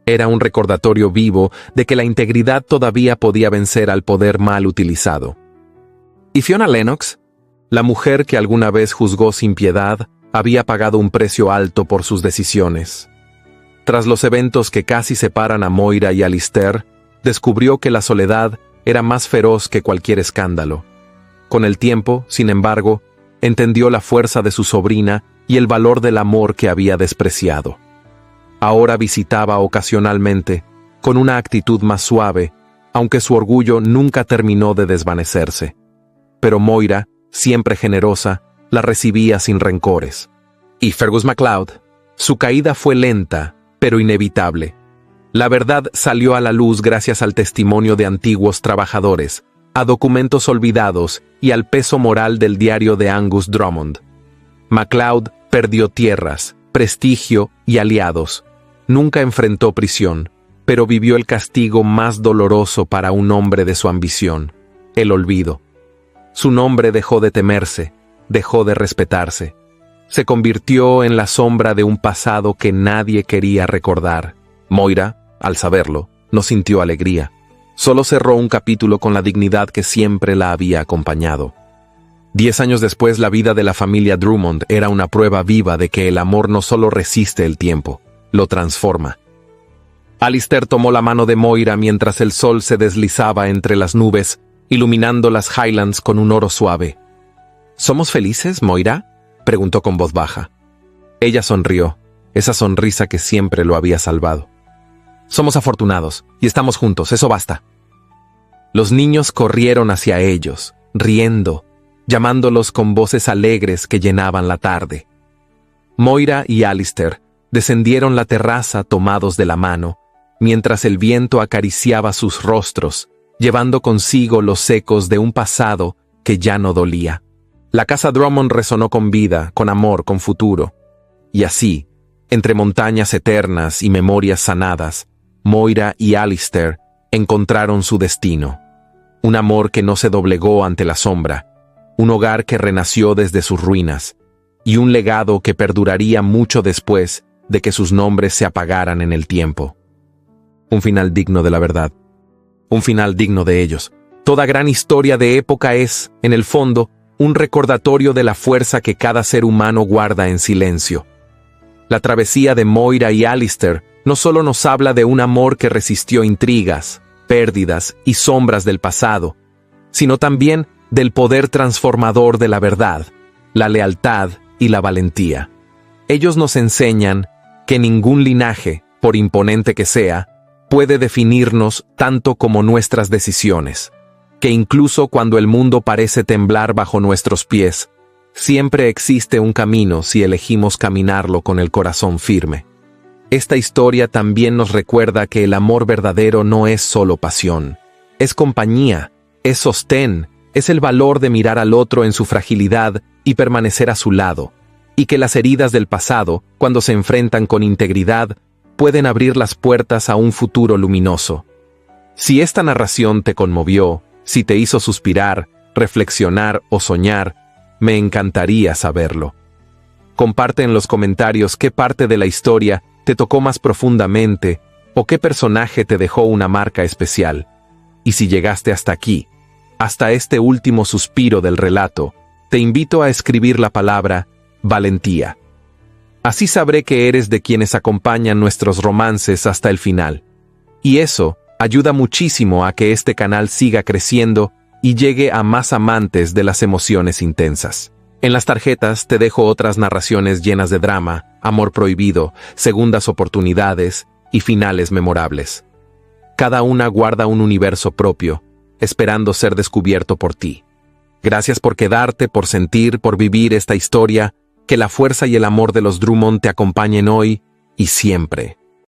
Era un recordatorio vivo de que la integridad todavía podía vencer al poder mal utilizado. ¿Y Fiona Lennox? La mujer que alguna vez juzgó sin piedad había pagado un precio alto por sus decisiones. Tras los eventos que casi separan a Moira y Alistair, descubrió que la soledad era más feroz que cualquier escándalo. Con el tiempo, sin embargo, entendió la fuerza de su sobrina y el valor del amor que había despreciado. Ahora visitaba ocasionalmente, con una actitud más suave, aunque su orgullo nunca terminó de desvanecerse. Pero Moira, siempre generosa, la recibía sin rencores. Y Fergus MacLeod, su caída fue lenta, pero inevitable. La verdad salió a la luz gracias al testimonio de antiguos trabajadores, a documentos olvidados y al peso moral del diario de Angus Drummond. MacLeod perdió tierras, prestigio y aliados. Nunca enfrentó prisión, pero vivió el castigo más doloroso para un hombre de su ambición: el olvido. Su nombre dejó de temerse, dejó de respetarse. Se convirtió en la sombra de un pasado que nadie quería recordar. Moira, al saberlo, no sintió alegría. Solo cerró un capítulo con la dignidad que siempre la había acompañado. 10 años después, la vida de la familia Drummond era una prueba viva de que el amor no solo resiste el tiempo, lo transforma. Alistair tomó la mano de Moira mientras el sol se deslizaba entre las nubes, iluminando las Highlands con un oro suave. ¿Somos felices, Moira?, preguntó con voz baja. Ella sonrió, esa sonrisa que siempre lo había salvado. Somos afortunados, y estamos juntos, eso basta. Los niños corrieron hacia ellos, riendo, llamándolos con voces alegres que llenaban la tarde. Moira y Alistair descendieron la terraza tomados de la mano, mientras el viento acariciaba sus rostros, llevando consigo los ecos de un pasado que ya no dolía. La casa Drummond resonó con vida, con amor, con futuro. Y así, entre montañas eternas y memorias sanadas, Moira y Alistair encontraron su destino. Un amor que no se doblegó ante la sombra, un hogar que renació desde sus ruinas, y un legado que perduraría mucho después de que sus nombres se apagaran en el tiempo. Un final digno de la verdad. Un final digno de ellos. Toda gran historia de época es, en el fondo, un recordatorio de la fuerza que cada ser humano guarda en silencio. La travesía de Moira y Alistair no solo nos habla de un amor que resistió intrigas, pérdidas y sombras del pasado, sino también del poder transformador de la verdad, la lealtad y la valentía. Ellos nos enseñan que ningún linaje, por imponente que sea, puede definirnos tanto como nuestras decisiones, que incluso cuando el mundo parece temblar bajo nuestros pies, siempre existe un camino si elegimos caminarlo con el corazón firme. Esta historia también nos recuerda que el amor verdadero no es solo pasión, es compañía, es sostén, es el valor de mirar al otro en su fragilidad y permanecer a su lado, y que las heridas del pasado, cuando se enfrentan con integridad, pueden abrir las puertas a un futuro luminoso. Si esta narración te conmovió, si te hizo suspirar, reflexionar o soñar, me encantaría saberlo. Comparte en los comentarios qué parte de la historia te tocó más profundamente o qué personaje te dejó una marca especial. Y si llegaste hasta aquí, hasta este último suspiro del relato, te invito a escribir la palabra valentía. Así sabré que eres de quienes acompañan nuestros romances hasta el final. Y eso ayuda muchísimo a que este canal siga creciendo y llegue a más amantes de las emociones intensas. En las tarjetas te dejo otras narraciones llenas de drama, amor prohibido, segundas oportunidades y finales memorables. Cada una guarda un universo propio, esperando ser descubierto por ti. Gracias por quedarte, por sentir, por vivir esta historia. Que la fuerza y el amor de los Drummond te acompañen hoy y siempre.